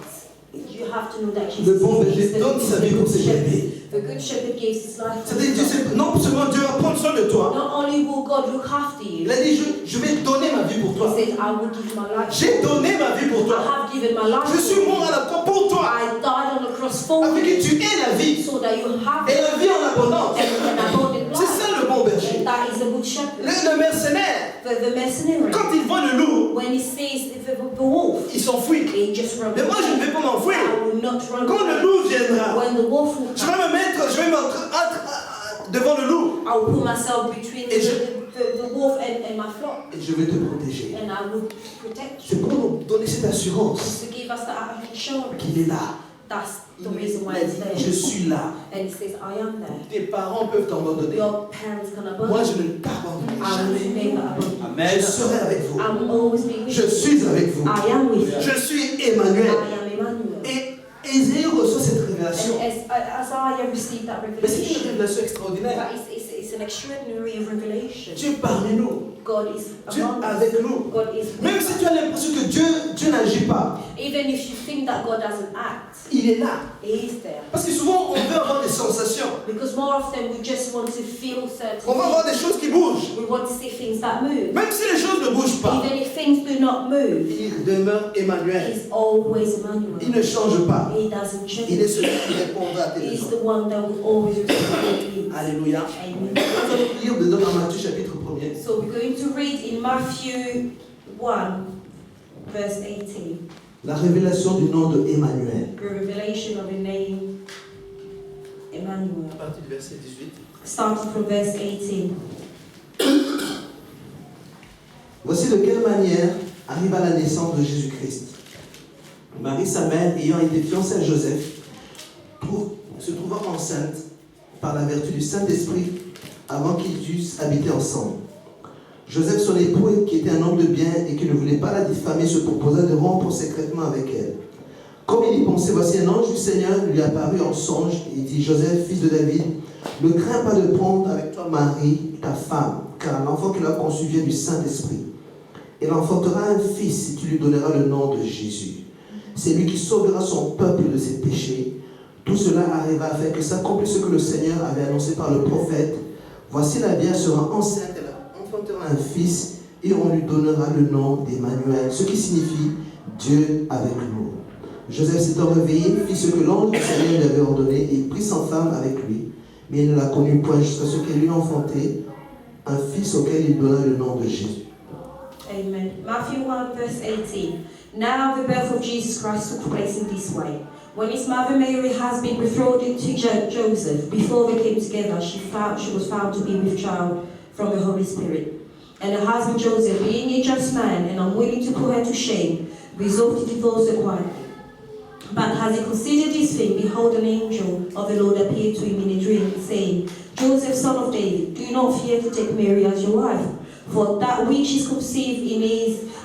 [SPEAKER 2] You have to know that
[SPEAKER 3] Le
[SPEAKER 2] Jesus
[SPEAKER 3] bon
[SPEAKER 2] is
[SPEAKER 3] berger donne sa vie pour ses brebis.
[SPEAKER 2] The good shepherd gives his life for
[SPEAKER 3] C'est-à-dire,
[SPEAKER 2] his flock.
[SPEAKER 3] non seulement Dieu va prendre soin de toi,
[SPEAKER 2] Not only will God look after you,
[SPEAKER 3] il a dit je vais donner ma vie pour
[SPEAKER 2] he
[SPEAKER 3] toi.
[SPEAKER 2] says, I will give my life.
[SPEAKER 3] J'ai donné ma vie pour
[SPEAKER 2] I
[SPEAKER 3] toi.
[SPEAKER 2] have given my life.
[SPEAKER 3] Je suis mort à la croix pour toi.
[SPEAKER 2] I died on the cross for
[SPEAKER 3] Avec
[SPEAKER 2] you,
[SPEAKER 3] que tu aies la vie.
[SPEAKER 2] so that you have
[SPEAKER 3] Et la vie en abondance.
[SPEAKER 2] an abundant
[SPEAKER 3] C'est
[SPEAKER 2] life.
[SPEAKER 3] ça le bon berger.
[SPEAKER 2] And that is the good shepherd.
[SPEAKER 3] Le mercenaire,
[SPEAKER 2] The mercenary,
[SPEAKER 3] quand il voit le loup,
[SPEAKER 2] when he sees the wolf,
[SPEAKER 3] il s'enfuit.
[SPEAKER 2] he just runs.
[SPEAKER 3] Mais moi, je ne vais pas m'enfuir.
[SPEAKER 2] I will not run.
[SPEAKER 3] Quand le loup viendra,
[SPEAKER 2] When the wolf will
[SPEAKER 3] je
[SPEAKER 2] come,
[SPEAKER 3] vais me mettre devant le loup
[SPEAKER 2] I will put myself between
[SPEAKER 3] Et
[SPEAKER 2] the wolf and my flock,
[SPEAKER 3] et je vais te protéger.
[SPEAKER 2] and I will protect
[SPEAKER 3] C'est
[SPEAKER 2] you.
[SPEAKER 3] pour nous donner cette assurance
[SPEAKER 2] To give us that assurance.
[SPEAKER 3] qu'il est là.
[SPEAKER 2] That's
[SPEAKER 3] Il
[SPEAKER 2] the reason why
[SPEAKER 3] a
[SPEAKER 2] it's
[SPEAKER 3] dit,
[SPEAKER 2] there.
[SPEAKER 3] je suis là.
[SPEAKER 2] And it says, I am there.
[SPEAKER 3] Tes parents peuvent t'abandonner.
[SPEAKER 2] Your parents can
[SPEAKER 3] Moi,
[SPEAKER 2] abandon.
[SPEAKER 3] je ne t'abandonnerai
[SPEAKER 2] I will
[SPEAKER 3] jamais.
[SPEAKER 2] never abandon.
[SPEAKER 3] Je serai avec vous.
[SPEAKER 2] I will always be with
[SPEAKER 3] Je
[SPEAKER 2] you.
[SPEAKER 3] suis avec vous.
[SPEAKER 2] I am with you.
[SPEAKER 3] Je suis
[SPEAKER 2] I
[SPEAKER 3] Emmanuel.
[SPEAKER 2] am Emmanuel.
[SPEAKER 3] Et Ésaïe reçoit cette révélation.
[SPEAKER 2] And as I received that
[SPEAKER 3] Mais c'est une
[SPEAKER 2] revelation,
[SPEAKER 3] révélation extraordinaire.
[SPEAKER 2] that it's an extraordinary revelation.
[SPEAKER 3] Dieu est parmi nous.
[SPEAKER 2] God is
[SPEAKER 3] Dieu
[SPEAKER 2] among
[SPEAKER 3] est
[SPEAKER 2] us.
[SPEAKER 3] avec nous.
[SPEAKER 2] God is with
[SPEAKER 3] Même si
[SPEAKER 2] us.
[SPEAKER 3] tu as l'impression que Dieu n'agit pas,
[SPEAKER 2] Even if you think that God doesn't act,
[SPEAKER 3] il est là.
[SPEAKER 2] He is there.
[SPEAKER 3] Parce que souvent, on veut avoir des sensations.
[SPEAKER 2] Because more often we just want to feel certain
[SPEAKER 3] On va avoir
[SPEAKER 2] things.
[SPEAKER 3] des choses qui bougent.
[SPEAKER 2] We want to see things that move.
[SPEAKER 3] Même si les choses ne bougent pas,
[SPEAKER 2] Even if things do not move,
[SPEAKER 3] il demeure Emmanuel.
[SPEAKER 2] He's always
[SPEAKER 3] Il
[SPEAKER 2] Emmanuel.
[SPEAKER 3] ne change pas.
[SPEAKER 2] He doesn't
[SPEAKER 3] Il est
[SPEAKER 2] change.
[SPEAKER 3] celui qui répondra à tes
[SPEAKER 2] He's
[SPEAKER 3] besoins.
[SPEAKER 2] the one that will always respond to you.
[SPEAKER 3] Alléluia.
[SPEAKER 2] Amen.
[SPEAKER 3] Nous allons lire dedans dans Matthieu chapitre 1er.
[SPEAKER 2] So we're going to read in Matthew 1, verse 18,
[SPEAKER 1] La révélation du nom de Emmanuel.
[SPEAKER 2] the revelation of the name Emmanuel.
[SPEAKER 3] À partir du verset 18.
[SPEAKER 2] Starting from verse 18.
[SPEAKER 1] Voici de quelle manière arriva la naissance de Jésus-Christ. Marie, sa mère, ayant été fiancée à Joseph, se trouva enceinte par la vertu du Saint-Esprit avant qu'ils eussent habité ensemble. Joseph, son époux, qui était un homme de bien et qui ne voulait pas la diffamer, se proposa de rompre secrètement avec elle. Comme il y pensait, voici un ange du Seigneur lui apparut en songe et dit, Joseph, fils de David, ne crains pas de prendre avec toi Marie, ta femme, car l'enfant qu'il a conçu vient du Saint-Esprit. Il enfantera un fils et tu lui donneras le nom de Jésus. C'est lui qui sauvera son peuple de ses péchés. Tout cela arriva afin que s'accomplisse ce que le Seigneur avait annoncé par le prophète. Voici la Vierge sera enceinte, elle enfantera un fils et on lui donnera le nom d'Emmanuel, ce qui signifie Dieu avec nous. Joseph s'étant réveillé, fit ce que l'ange du Seigneur lui avait ordonné et prit sa femme avec lui. Mais il ne la connut point jusqu'à ce qu'elle lui enfantait un fils auquel il donna le nom de Jésus.
[SPEAKER 2] Amen. Matthew 1 verse 18. Now the birth of Jesus Christ took place in this way. When his mother Mary has been betrothed to Joseph, before they came together, she was found to be with child from the Holy Spirit. And her husband Joseph, being a just man and unwilling to put her to shame, resolved to divorce her quietly. But as he considered this thing, behold, an angel of the Lord appeared to him in a dream, saying, Joseph, son of David, do not fear to take Mary as your wife, for that which is conceived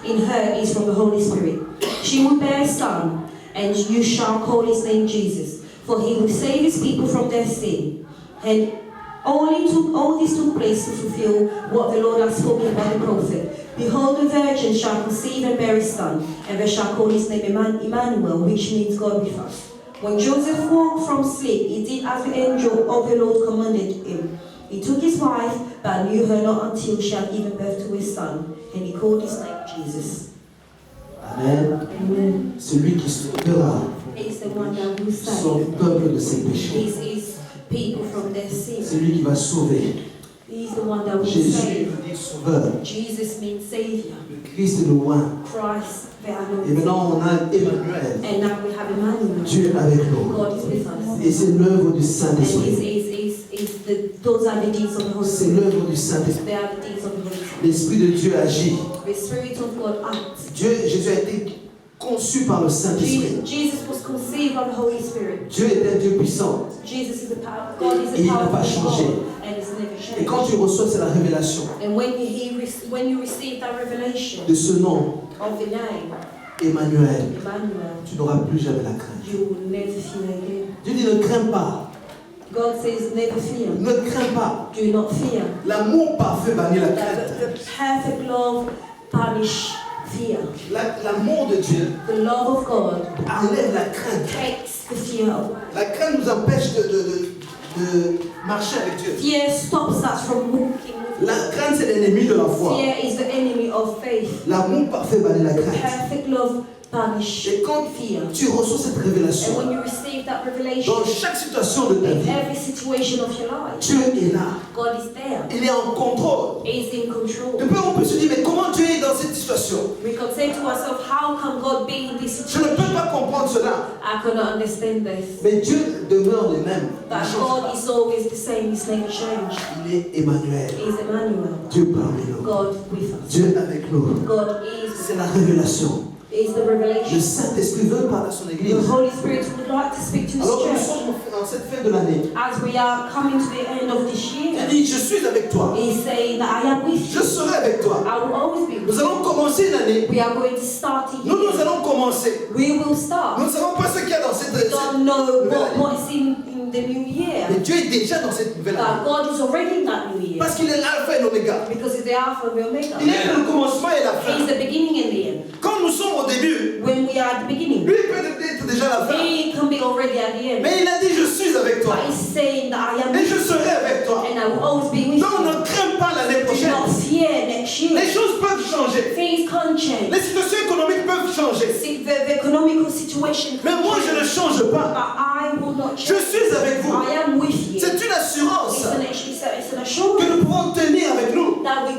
[SPEAKER 2] in her is from the Holy Spirit. She will bear a son, and you shall call his name Jesus, for he will save his people from their sin. And all this took place to fulfill what the Lord had spoken by the prophet. Behold, the virgin shall conceive and bear a son, and they shall call his name Emmanuel, which means God with us. When Joseph woke from sleep, he did as the angel of the Lord commanded him. He took his wife, but knew her not until she had given birth to his son, and he called his name Jesus.
[SPEAKER 1] Amen.
[SPEAKER 2] Amen.
[SPEAKER 1] Celui qui sauvera
[SPEAKER 2] He's the one that will
[SPEAKER 1] son
[SPEAKER 2] save
[SPEAKER 1] peuple de ses péchés.
[SPEAKER 2] his people from their sin.
[SPEAKER 1] Celui qui va sauver.
[SPEAKER 2] He's the one that will
[SPEAKER 1] Jésus
[SPEAKER 2] save.
[SPEAKER 1] veut dire sauveur.
[SPEAKER 2] Jesus means Savior.
[SPEAKER 1] Le Christ est le loin.
[SPEAKER 2] Christ, the
[SPEAKER 1] Et
[SPEAKER 2] anointed.
[SPEAKER 1] maintenant on a Emmanuel.
[SPEAKER 2] And now we have Emmanuel.
[SPEAKER 1] Dieu avec nous.
[SPEAKER 2] God is with us.
[SPEAKER 1] Et c'est l'œuvre du
[SPEAKER 2] And
[SPEAKER 1] Saint-Esprit.
[SPEAKER 2] those are the deeds of the Holy
[SPEAKER 1] C'est
[SPEAKER 2] Spirit.
[SPEAKER 1] l'œuvre du Saint-Esprit.
[SPEAKER 2] They are the deeds of the Holy Spirit.
[SPEAKER 1] L'Esprit de Dieu agit.
[SPEAKER 2] The Spirit of God acts.
[SPEAKER 1] Jésus a été conçu par le Saint-Esprit.
[SPEAKER 2] Jesus was conceived by the Holy Spirit.
[SPEAKER 1] Dieu est un Dieu puissant.
[SPEAKER 2] Jesus is the power. God is
[SPEAKER 1] Et
[SPEAKER 2] the
[SPEAKER 1] il n'a
[SPEAKER 2] power
[SPEAKER 1] pas
[SPEAKER 2] of
[SPEAKER 1] changé.
[SPEAKER 2] God, and it's never
[SPEAKER 1] Et
[SPEAKER 2] changed.
[SPEAKER 1] quand tu reçois, c'est la révélation
[SPEAKER 2] And when you receive that revelation
[SPEAKER 1] de ce nom,
[SPEAKER 2] of the name
[SPEAKER 1] Emmanuel,
[SPEAKER 2] Emmanuel,
[SPEAKER 1] tu n'auras plus jamais la crainte.
[SPEAKER 2] you will never fear again.
[SPEAKER 1] Dieu dit ne crains pas,
[SPEAKER 2] God says, never fear.
[SPEAKER 1] ne crains pas.
[SPEAKER 2] Do not fear.
[SPEAKER 1] L'amour parfait bannit la
[SPEAKER 2] The
[SPEAKER 1] crainte.
[SPEAKER 2] perfect love punish fear.
[SPEAKER 1] L'amour de Dieu
[SPEAKER 2] The love of God
[SPEAKER 1] enlève la crainte.
[SPEAKER 2] takes the fear away.
[SPEAKER 1] La crainte nous empêche de marcher avec Dieu.
[SPEAKER 2] Fear stops us from walking with
[SPEAKER 1] La
[SPEAKER 2] God.
[SPEAKER 1] crainte, c'est l'ennemi de la foi.
[SPEAKER 2] Fear is the enemy of faith.
[SPEAKER 1] L'amour parfait bannit la crainte.
[SPEAKER 2] Perfect love punish
[SPEAKER 1] Et quand
[SPEAKER 2] fear.
[SPEAKER 1] tu reçois cette révélation,
[SPEAKER 2] And when you receive that revelation,
[SPEAKER 1] dans chaque situation de ta
[SPEAKER 2] in
[SPEAKER 1] vie,
[SPEAKER 2] every situation of your life,
[SPEAKER 1] Dieu est là.
[SPEAKER 2] God is there.
[SPEAKER 1] Il est en contrôle.
[SPEAKER 2] He is in control.
[SPEAKER 1] De peu, on peut se dire, mais comment Dieu est dans cette situation?
[SPEAKER 2] We can say to ourselves, how can God be in this
[SPEAKER 1] Je ne peux
[SPEAKER 2] situation?
[SPEAKER 1] pas comprendre cela.
[SPEAKER 2] I cannot understand this.
[SPEAKER 1] Mais Dieu demeure le même. Il
[SPEAKER 2] But
[SPEAKER 1] ne change
[SPEAKER 2] God
[SPEAKER 1] pas.
[SPEAKER 2] is always the same, He's never changed.
[SPEAKER 1] Il est Emmanuel.
[SPEAKER 2] He is Emmanuel,
[SPEAKER 1] Dieu parmi nous.
[SPEAKER 2] God with us.
[SPEAKER 1] Dieu avec nous.
[SPEAKER 2] God is
[SPEAKER 1] C'est la révélation.
[SPEAKER 2] the
[SPEAKER 1] Le
[SPEAKER 2] revelation.
[SPEAKER 1] Saint-Esprit veut parler à son
[SPEAKER 2] The
[SPEAKER 1] Église.
[SPEAKER 2] Holy Spirit would like to speak to
[SPEAKER 1] Alors que nous
[SPEAKER 2] His church.
[SPEAKER 1] sommes en cette fin de l'année,
[SPEAKER 2] As we are coming to the end of this
[SPEAKER 1] il
[SPEAKER 2] year,
[SPEAKER 1] dit, je suis avec toi.
[SPEAKER 2] He's saying that I am with
[SPEAKER 1] Je
[SPEAKER 2] you.
[SPEAKER 1] serai avec toi.
[SPEAKER 2] I will always be with
[SPEAKER 1] Nous
[SPEAKER 2] you.
[SPEAKER 1] allons commencer une année.
[SPEAKER 2] We are going to start a
[SPEAKER 1] Nous
[SPEAKER 2] year.
[SPEAKER 1] allons commencer.
[SPEAKER 2] We will
[SPEAKER 1] Nous
[SPEAKER 2] start.
[SPEAKER 1] ne savons pas ce qu'il y a dans cette
[SPEAKER 2] We don't know
[SPEAKER 1] nouvelle année.
[SPEAKER 2] what is in the new year.
[SPEAKER 1] Mais Dieu est déjà dans cette nouvelle année.
[SPEAKER 2] But God is already in that new year.
[SPEAKER 1] Parce qu'il est l'alpha et l'oméga.
[SPEAKER 2] Because He's the Alpha and the Omega.
[SPEAKER 1] Il est le commencement et la
[SPEAKER 2] He's
[SPEAKER 1] fin.
[SPEAKER 2] the beginning and the end.
[SPEAKER 1] Quand nous sommes au début,
[SPEAKER 2] When we are at the beginning,
[SPEAKER 1] lui peut être déjà la fin.
[SPEAKER 2] He can be already at the end.
[SPEAKER 1] Mais il a dit, je suis avec toi.
[SPEAKER 2] But He's saying that I am
[SPEAKER 1] Et
[SPEAKER 2] with
[SPEAKER 1] je
[SPEAKER 2] you
[SPEAKER 1] serai avec toi.
[SPEAKER 2] and I will always be with
[SPEAKER 1] Donc
[SPEAKER 2] you.
[SPEAKER 1] ne crains pas l'année
[SPEAKER 2] Do
[SPEAKER 1] prochaine.
[SPEAKER 2] not fear next year.
[SPEAKER 1] Les choses peuvent changer.
[SPEAKER 2] Things can change.
[SPEAKER 1] Les situations économiques peuvent changer.
[SPEAKER 2] The economical situation
[SPEAKER 1] Mais
[SPEAKER 2] can
[SPEAKER 1] moi, je ne
[SPEAKER 2] change.
[SPEAKER 1] change
[SPEAKER 2] But
[SPEAKER 1] pas.
[SPEAKER 2] I will not
[SPEAKER 1] Je
[SPEAKER 2] change.
[SPEAKER 1] suis avec vous.
[SPEAKER 2] I am with you.
[SPEAKER 1] C'est une assurance
[SPEAKER 2] It's an
[SPEAKER 1] que
[SPEAKER 2] assurance
[SPEAKER 1] nous pouvons tenir avec nous.
[SPEAKER 2] that we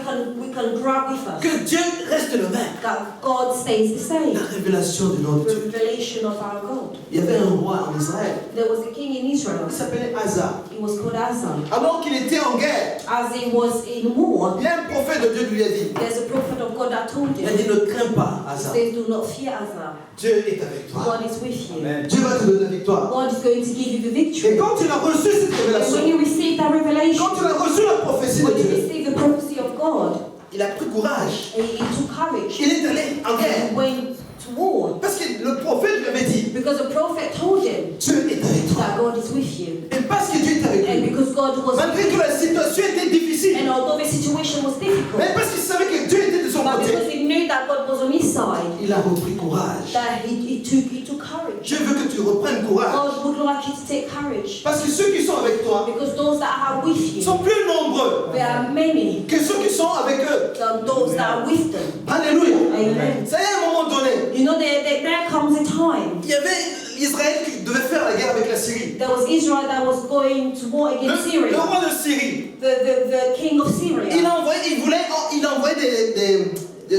[SPEAKER 2] can grab with us.
[SPEAKER 1] Que Dieu reste le même.
[SPEAKER 2] That God stays the same.
[SPEAKER 1] La révélation du nom de
[SPEAKER 2] The
[SPEAKER 1] Dieu.
[SPEAKER 2] revelation of our God.
[SPEAKER 1] Il y avait un roi en Israël.
[SPEAKER 2] There was a king in Israel.
[SPEAKER 1] Il s'appelait Asa.
[SPEAKER 2] He was called Asa.
[SPEAKER 1] Alors qu'il était en guerre,
[SPEAKER 2] As he was in war,
[SPEAKER 1] il y a un prophète de Dieu qui lui a dit,
[SPEAKER 2] there's a prophet of God that told
[SPEAKER 1] il a
[SPEAKER 2] him,
[SPEAKER 1] dit, ne crains pas,
[SPEAKER 2] he
[SPEAKER 1] Asa.
[SPEAKER 2] says, do not fear Asa.
[SPEAKER 1] Dieu est avec toi.
[SPEAKER 2] God is with you.
[SPEAKER 1] Dieu va te donner la victoire.
[SPEAKER 2] God is going to give you the
[SPEAKER 1] Et
[SPEAKER 2] victory.
[SPEAKER 1] quand tu as reçu cette
[SPEAKER 2] And when
[SPEAKER 1] révélation,
[SPEAKER 2] you receive that revelation,
[SPEAKER 1] quand tu as reçu la prophétie de
[SPEAKER 2] when you
[SPEAKER 1] Dieu,
[SPEAKER 2] receive the prophecy of God,
[SPEAKER 1] il a pris courage.
[SPEAKER 2] he took courage.
[SPEAKER 1] Il est allé en guerre.
[SPEAKER 2] He went to war.
[SPEAKER 3] Parce que le prophète lui avait dit,
[SPEAKER 2] Because the prophet told him
[SPEAKER 3] Dieu est avec toi.
[SPEAKER 2] that God is with you.
[SPEAKER 3] Et parce que Dieu est avec
[SPEAKER 2] And
[SPEAKER 3] lui,
[SPEAKER 2] because God was
[SPEAKER 3] malgré
[SPEAKER 2] with
[SPEAKER 3] que la situation était difficile,
[SPEAKER 2] and although the situation was difficult,
[SPEAKER 3] mais parce qu'il savait que Dieu était de son
[SPEAKER 2] but
[SPEAKER 3] côté,
[SPEAKER 2] because he knew that God was on his side,
[SPEAKER 3] il a repris courage.
[SPEAKER 2] that he took courage.
[SPEAKER 3] Dieu veut que tu reprennes courage.
[SPEAKER 2] God would like you to take courage.
[SPEAKER 3] Parce que ceux qui sont avec toi
[SPEAKER 2] Because those that are with you,
[SPEAKER 3] sont plus nombreux
[SPEAKER 2] there are many
[SPEAKER 3] que ceux qui sont avec eux.
[SPEAKER 2] than those that are with them.
[SPEAKER 3] Alléluia.
[SPEAKER 2] Amen.
[SPEAKER 3] Ça y est, à un moment donné,
[SPEAKER 2] You know, there comes a time.
[SPEAKER 3] il y avait Israël qui devait faire la guerre avec la Syrie.
[SPEAKER 2] There was Israel that was going to war against
[SPEAKER 3] Le
[SPEAKER 2] Syria.
[SPEAKER 3] roi de Syrie,
[SPEAKER 2] The king of Syria.
[SPEAKER 3] il envoyait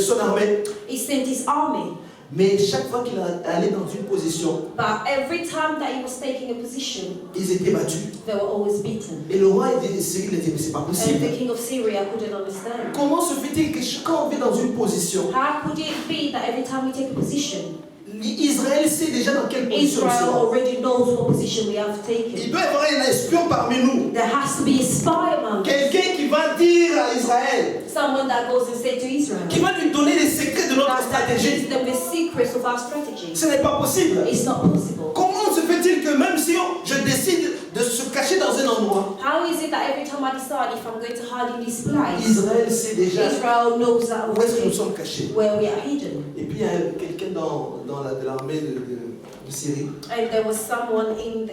[SPEAKER 3] son armée.
[SPEAKER 2] He sent his army.
[SPEAKER 3] Mais chaque fois qu'il allait dans une position,
[SPEAKER 2] But every time that he was taking a position,
[SPEAKER 3] ils étaient battus.
[SPEAKER 2] they were always beaten.
[SPEAKER 3] Et le roi de Syrie, il a dit, mais c'est pas
[SPEAKER 2] And
[SPEAKER 3] possible.
[SPEAKER 2] the king of Syria couldn't understand.
[SPEAKER 3] Comment se fait-il que quand on vit dans une position,
[SPEAKER 2] How could it be that every time we take a position,
[SPEAKER 3] Israël sait déjà dans quelle position il
[SPEAKER 2] Israel
[SPEAKER 3] sera.
[SPEAKER 2] already knows what position we have
[SPEAKER 3] Il
[SPEAKER 2] taken?
[SPEAKER 3] doit y avoir un espion parmi nous.
[SPEAKER 2] There has to be a spy among us.
[SPEAKER 3] Quelqu'un qui va dire à Israël,
[SPEAKER 2] Someone that goes and says to Israel,
[SPEAKER 3] qui va lui donner les secrets de notre
[SPEAKER 2] that
[SPEAKER 3] stratégie.
[SPEAKER 2] gives them the secrets of our strategy.
[SPEAKER 3] Ce n'est pas possible.
[SPEAKER 2] It's not possible.
[SPEAKER 3] Comment se fait-il que même si je décide de se cacher dans un endroit,
[SPEAKER 2] How is it that every time I decide if I'm going to hide in this place,
[SPEAKER 3] Israël sait déjà
[SPEAKER 2] Israel knows that
[SPEAKER 3] où est-ce que nous sommes cachés?
[SPEAKER 2] where we are hidden?
[SPEAKER 3] Et puis il y a quelqu'un de l'armée de Syrie.
[SPEAKER 2] And there was someone in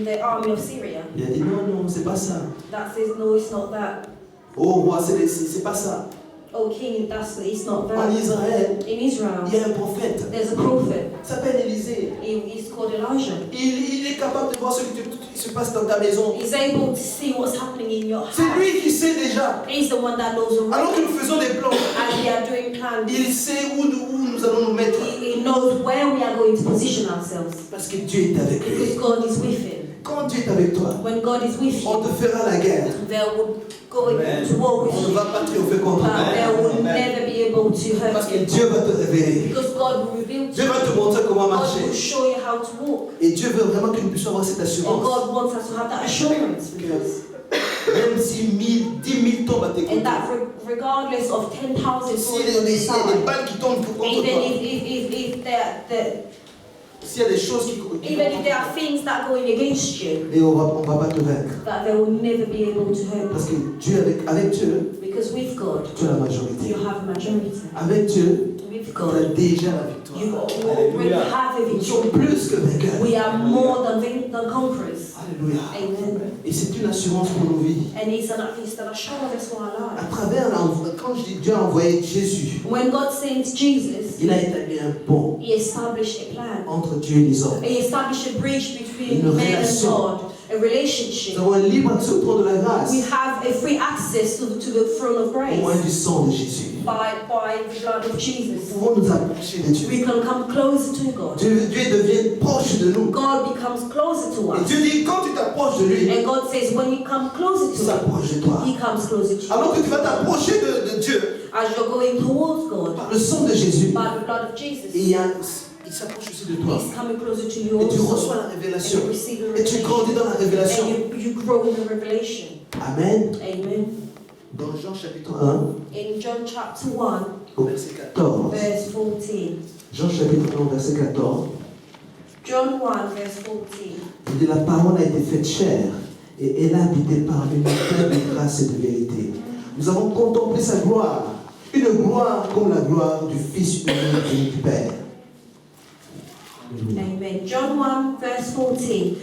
[SPEAKER 2] the army of Syria
[SPEAKER 3] Il a dit non, c'est pas ça.
[SPEAKER 2] that says, no, it's not that.
[SPEAKER 3] Oh roi, c'est pas ça.
[SPEAKER 2] Oh king, it's not
[SPEAKER 3] En
[SPEAKER 2] that.
[SPEAKER 3] Israël,
[SPEAKER 2] In Israel,
[SPEAKER 3] il y a un prophète.
[SPEAKER 2] there's a prophet.
[SPEAKER 3] Il s'appelle Élisée.
[SPEAKER 2] He's called Elijah.
[SPEAKER 3] Il est capable de voir ce qui se passe dans ta maison.
[SPEAKER 2] He's able to see what's happening in your
[SPEAKER 3] C'est
[SPEAKER 2] house.
[SPEAKER 3] lui qui sait déjà.
[SPEAKER 2] He's the one that knows
[SPEAKER 3] Alors que
[SPEAKER 2] already.
[SPEAKER 3] nous faisons des plans,
[SPEAKER 2] As we are doing plans,
[SPEAKER 3] il sait où nous allons nous mettre.
[SPEAKER 2] he knows where we are going to position ourselves.
[SPEAKER 3] Parce que Dieu est avec lui.
[SPEAKER 2] Because God is with him.
[SPEAKER 3] Quand Dieu est avec toi,
[SPEAKER 2] When God is with
[SPEAKER 3] on
[SPEAKER 2] you,
[SPEAKER 3] te fera la guerre.
[SPEAKER 2] they will go to war with
[SPEAKER 3] On ne
[SPEAKER 2] you.
[SPEAKER 3] va pas triompher contre
[SPEAKER 2] But
[SPEAKER 3] toi.
[SPEAKER 2] they will never be able to
[SPEAKER 3] Parce
[SPEAKER 2] hurt
[SPEAKER 3] que
[SPEAKER 2] you.
[SPEAKER 3] Dieu va te révéler.
[SPEAKER 2] Because God will reveal to
[SPEAKER 3] Dieu
[SPEAKER 2] you.
[SPEAKER 3] va te montrer comment
[SPEAKER 2] God
[SPEAKER 3] marcher.
[SPEAKER 2] will show you how to walk.
[SPEAKER 3] Et Dieu veut vraiment que nous puissions avoir cette
[SPEAKER 2] And
[SPEAKER 3] assurance.
[SPEAKER 2] God wants us to have that assurance with us.
[SPEAKER 3] Même si 10 000 tombent à tes côtés.
[SPEAKER 2] And that regardless of 10,000
[SPEAKER 3] S'il
[SPEAKER 2] falling on
[SPEAKER 3] y
[SPEAKER 2] the
[SPEAKER 3] a des
[SPEAKER 2] side,
[SPEAKER 3] balles qui tombent contre
[SPEAKER 2] even
[SPEAKER 3] toi. S'il y a des choses qui
[SPEAKER 2] even if there are things that are going against you,
[SPEAKER 3] et on va pas te vaincre.
[SPEAKER 2] that they will never be able to hurt
[SPEAKER 3] Parce
[SPEAKER 2] you.
[SPEAKER 3] que Dieu, avec Dieu,
[SPEAKER 2] Because with God,
[SPEAKER 3] tu as la majorité.
[SPEAKER 2] you have a majority.
[SPEAKER 3] Avec Dieu,
[SPEAKER 2] With
[SPEAKER 3] tu as
[SPEAKER 2] God,
[SPEAKER 3] déjà la victoire.
[SPEAKER 2] you already have a
[SPEAKER 3] Nous sommes
[SPEAKER 2] victory.
[SPEAKER 3] plus que vainqueurs.
[SPEAKER 2] We are more than conquerors.
[SPEAKER 3] Alléluia.
[SPEAKER 2] Amen.
[SPEAKER 3] Et c'est une assurance pour nos vies.
[SPEAKER 2] And it's an assurance for our
[SPEAKER 3] À
[SPEAKER 2] life.
[SPEAKER 3] travers, quand je dis Dieu a envoyé Jésus,
[SPEAKER 2] When God sent Jesus,
[SPEAKER 3] il a établi un pont
[SPEAKER 2] He established a plan.
[SPEAKER 3] entre Dieu et les hommes.
[SPEAKER 2] He established a bridge between
[SPEAKER 3] Une
[SPEAKER 2] man and
[SPEAKER 3] relation.
[SPEAKER 2] God, a relationship.
[SPEAKER 3] Nous avons un libre accès au trône de la grâce
[SPEAKER 2] We have a free access to the throne of
[SPEAKER 3] au moyen
[SPEAKER 2] grace
[SPEAKER 3] du sang de Jésus.
[SPEAKER 2] by the blood of
[SPEAKER 3] Nous
[SPEAKER 2] Jesus.
[SPEAKER 3] pouvons nous approcher de Dieu.
[SPEAKER 2] We can come closer to God.
[SPEAKER 3] Dieu devient proche de nous.
[SPEAKER 2] God becomes closer to
[SPEAKER 3] Et
[SPEAKER 2] us.
[SPEAKER 3] Dieu dit, quand tu t'approches de lui,
[SPEAKER 2] And God says, when you come closer
[SPEAKER 3] il
[SPEAKER 2] to Him,
[SPEAKER 3] s'approche de toi.
[SPEAKER 2] He comes closer to you.
[SPEAKER 3] Alors que tu vas t'approcher de Dieu
[SPEAKER 2] As you're going towards God,
[SPEAKER 3] par le sang de Jésus,
[SPEAKER 2] by the blood of
[SPEAKER 3] et
[SPEAKER 2] Jesus,
[SPEAKER 3] il s'approche aussi de toi.
[SPEAKER 2] He's coming closer to you
[SPEAKER 3] Et tu
[SPEAKER 2] also.
[SPEAKER 3] reçois la
[SPEAKER 2] And
[SPEAKER 3] révélation.
[SPEAKER 2] you receive the
[SPEAKER 3] Et tu grandis
[SPEAKER 2] revelation.
[SPEAKER 3] dans la révélation.
[SPEAKER 2] And you grow in the revelation.
[SPEAKER 3] Amen.
[SPEAKER 2] Amen.
[SPEAKER 3] Dans Jean chapitre 1,
[SPEAKER 2] In John chapter 1,
[SPEAKER 3] au verset 14.
[SPEAKER 2] verse 14.
[SPEAKER 3] Jean chapitre 1, verset 14.
[SPEAKER 2] John 1, verse 14.
[SPEAKER 3] Il dit, la parole a été faite chair et elle a habité parmi nous pleine de grâce et de vérité. Nous avons contemplé sa gloire, une gloire comme la gloire du Fils unique du Père.
[SPEAKER 2] Amen. John 1, verse 14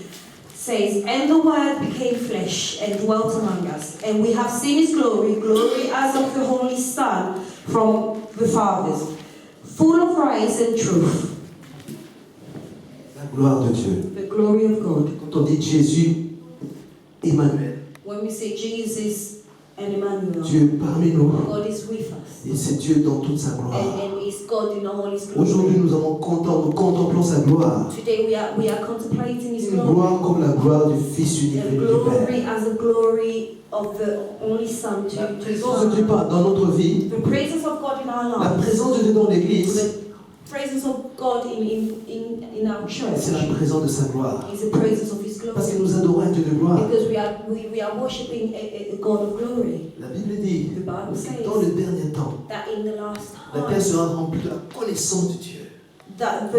[SPEAKER 2] says, And the Word became flesh and dwelt among us, and we have seen His glory, glory as of the Holy Son from the Father, full of grace and truth.
[SPEAKER 3] La gloire de Dieu.
[SPEAKER 2] The glory of God.
[SPEAKER 3] Quand on dit Jésus, Emmanuel,
[SPEAKER 2] When we say Jesus and Emmanuel,
[SPEAKER 3] Dieu parmi nous,
[SPEAKER 2] God is with us.
[SPEAKER 3] et c'est Dieu dans toute sa gloire.
[SPEAKER 2] And it's God in all His
[SPEAKER 3] Aujourd'hui,
[SPEAKER 2] glory.
[SPEAKER 3] nous contemplons sa gloire.
[SPEAKER 2] Today we are contemplating His
[SPEAKER 3] Une
[SPEAKER 2] glory.
[SPEAKER 3] gloire comme la gloire du Fils unique
[SPEAKER 2] The
[SPEAKER 3] du Père.
[SPEAKER 2] glory as the glory of the only Son
[SPEAKER 3] La
[SPEAKER 2] to
[SPEAKER 3] présence de Dieu
[SPEAKER 2] God.
[SPEAKER 3] dans notre vie,
[SPEAKER 2] The presence of God in our
[SPEAKER 3] la
[SPEAKER 2] lives.
[SPEAKER 3] présence de Dieu dans l'Église,
[SPEAKER 2] The presence of God in our church
[SPEAKER 3] c'est la présence de sa gloire.
[SPEAKER 2] is the presence of His
[SPEAKER 3] Parce que
[SPEAKER 2] glory.
[SPEAKER 3] nous adorons un Dieu de gloire.
[SPEAKER 2] Because we are worshiping a God of glory.
[SPEAKER 3] La Bible dit
[SPEAKER 2] The Bible
[SPEAKER 3] que
[SPEAKER 2] says
[SPEAKER 3] dans le dernier temps,
[SPEAKER 2] that in the last
[SPEAKER 3] la terre
[SPEAKER 2] time
[SPEAKER 3] sera remplie de la connaissance de Dieu.
[SPEAKER 2] that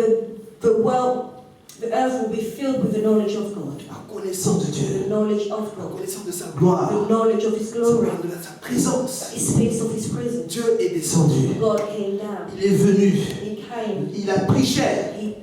[SPEAKER 2] the earth will be filled with the knowledge of God.
[SPEAKER 1] La connaissance de Dieu.
[SPEAKER 2] The knowledge of
[SPEAKER 1] La
[SPEAKER 2] God.
[SPEAKER 1] connaissance de sa gloire.
[SPEAKER 2] The knowledge of His
[SPEAKER 1] Ça
[SPEAKER 2] glory.
[SPEAKER 1] parle de sa présence.
[SPEAKER 2] It speaks of His presence.
[SPEAKER 1] Dieu est descendu.
[SPEAKER 2] God came down.
[SPEAKER 1] Il est venu.
[SPEAKER 2] He came.
[SPEAKER 1] Il a pris chair.
[SPEAKER 2] He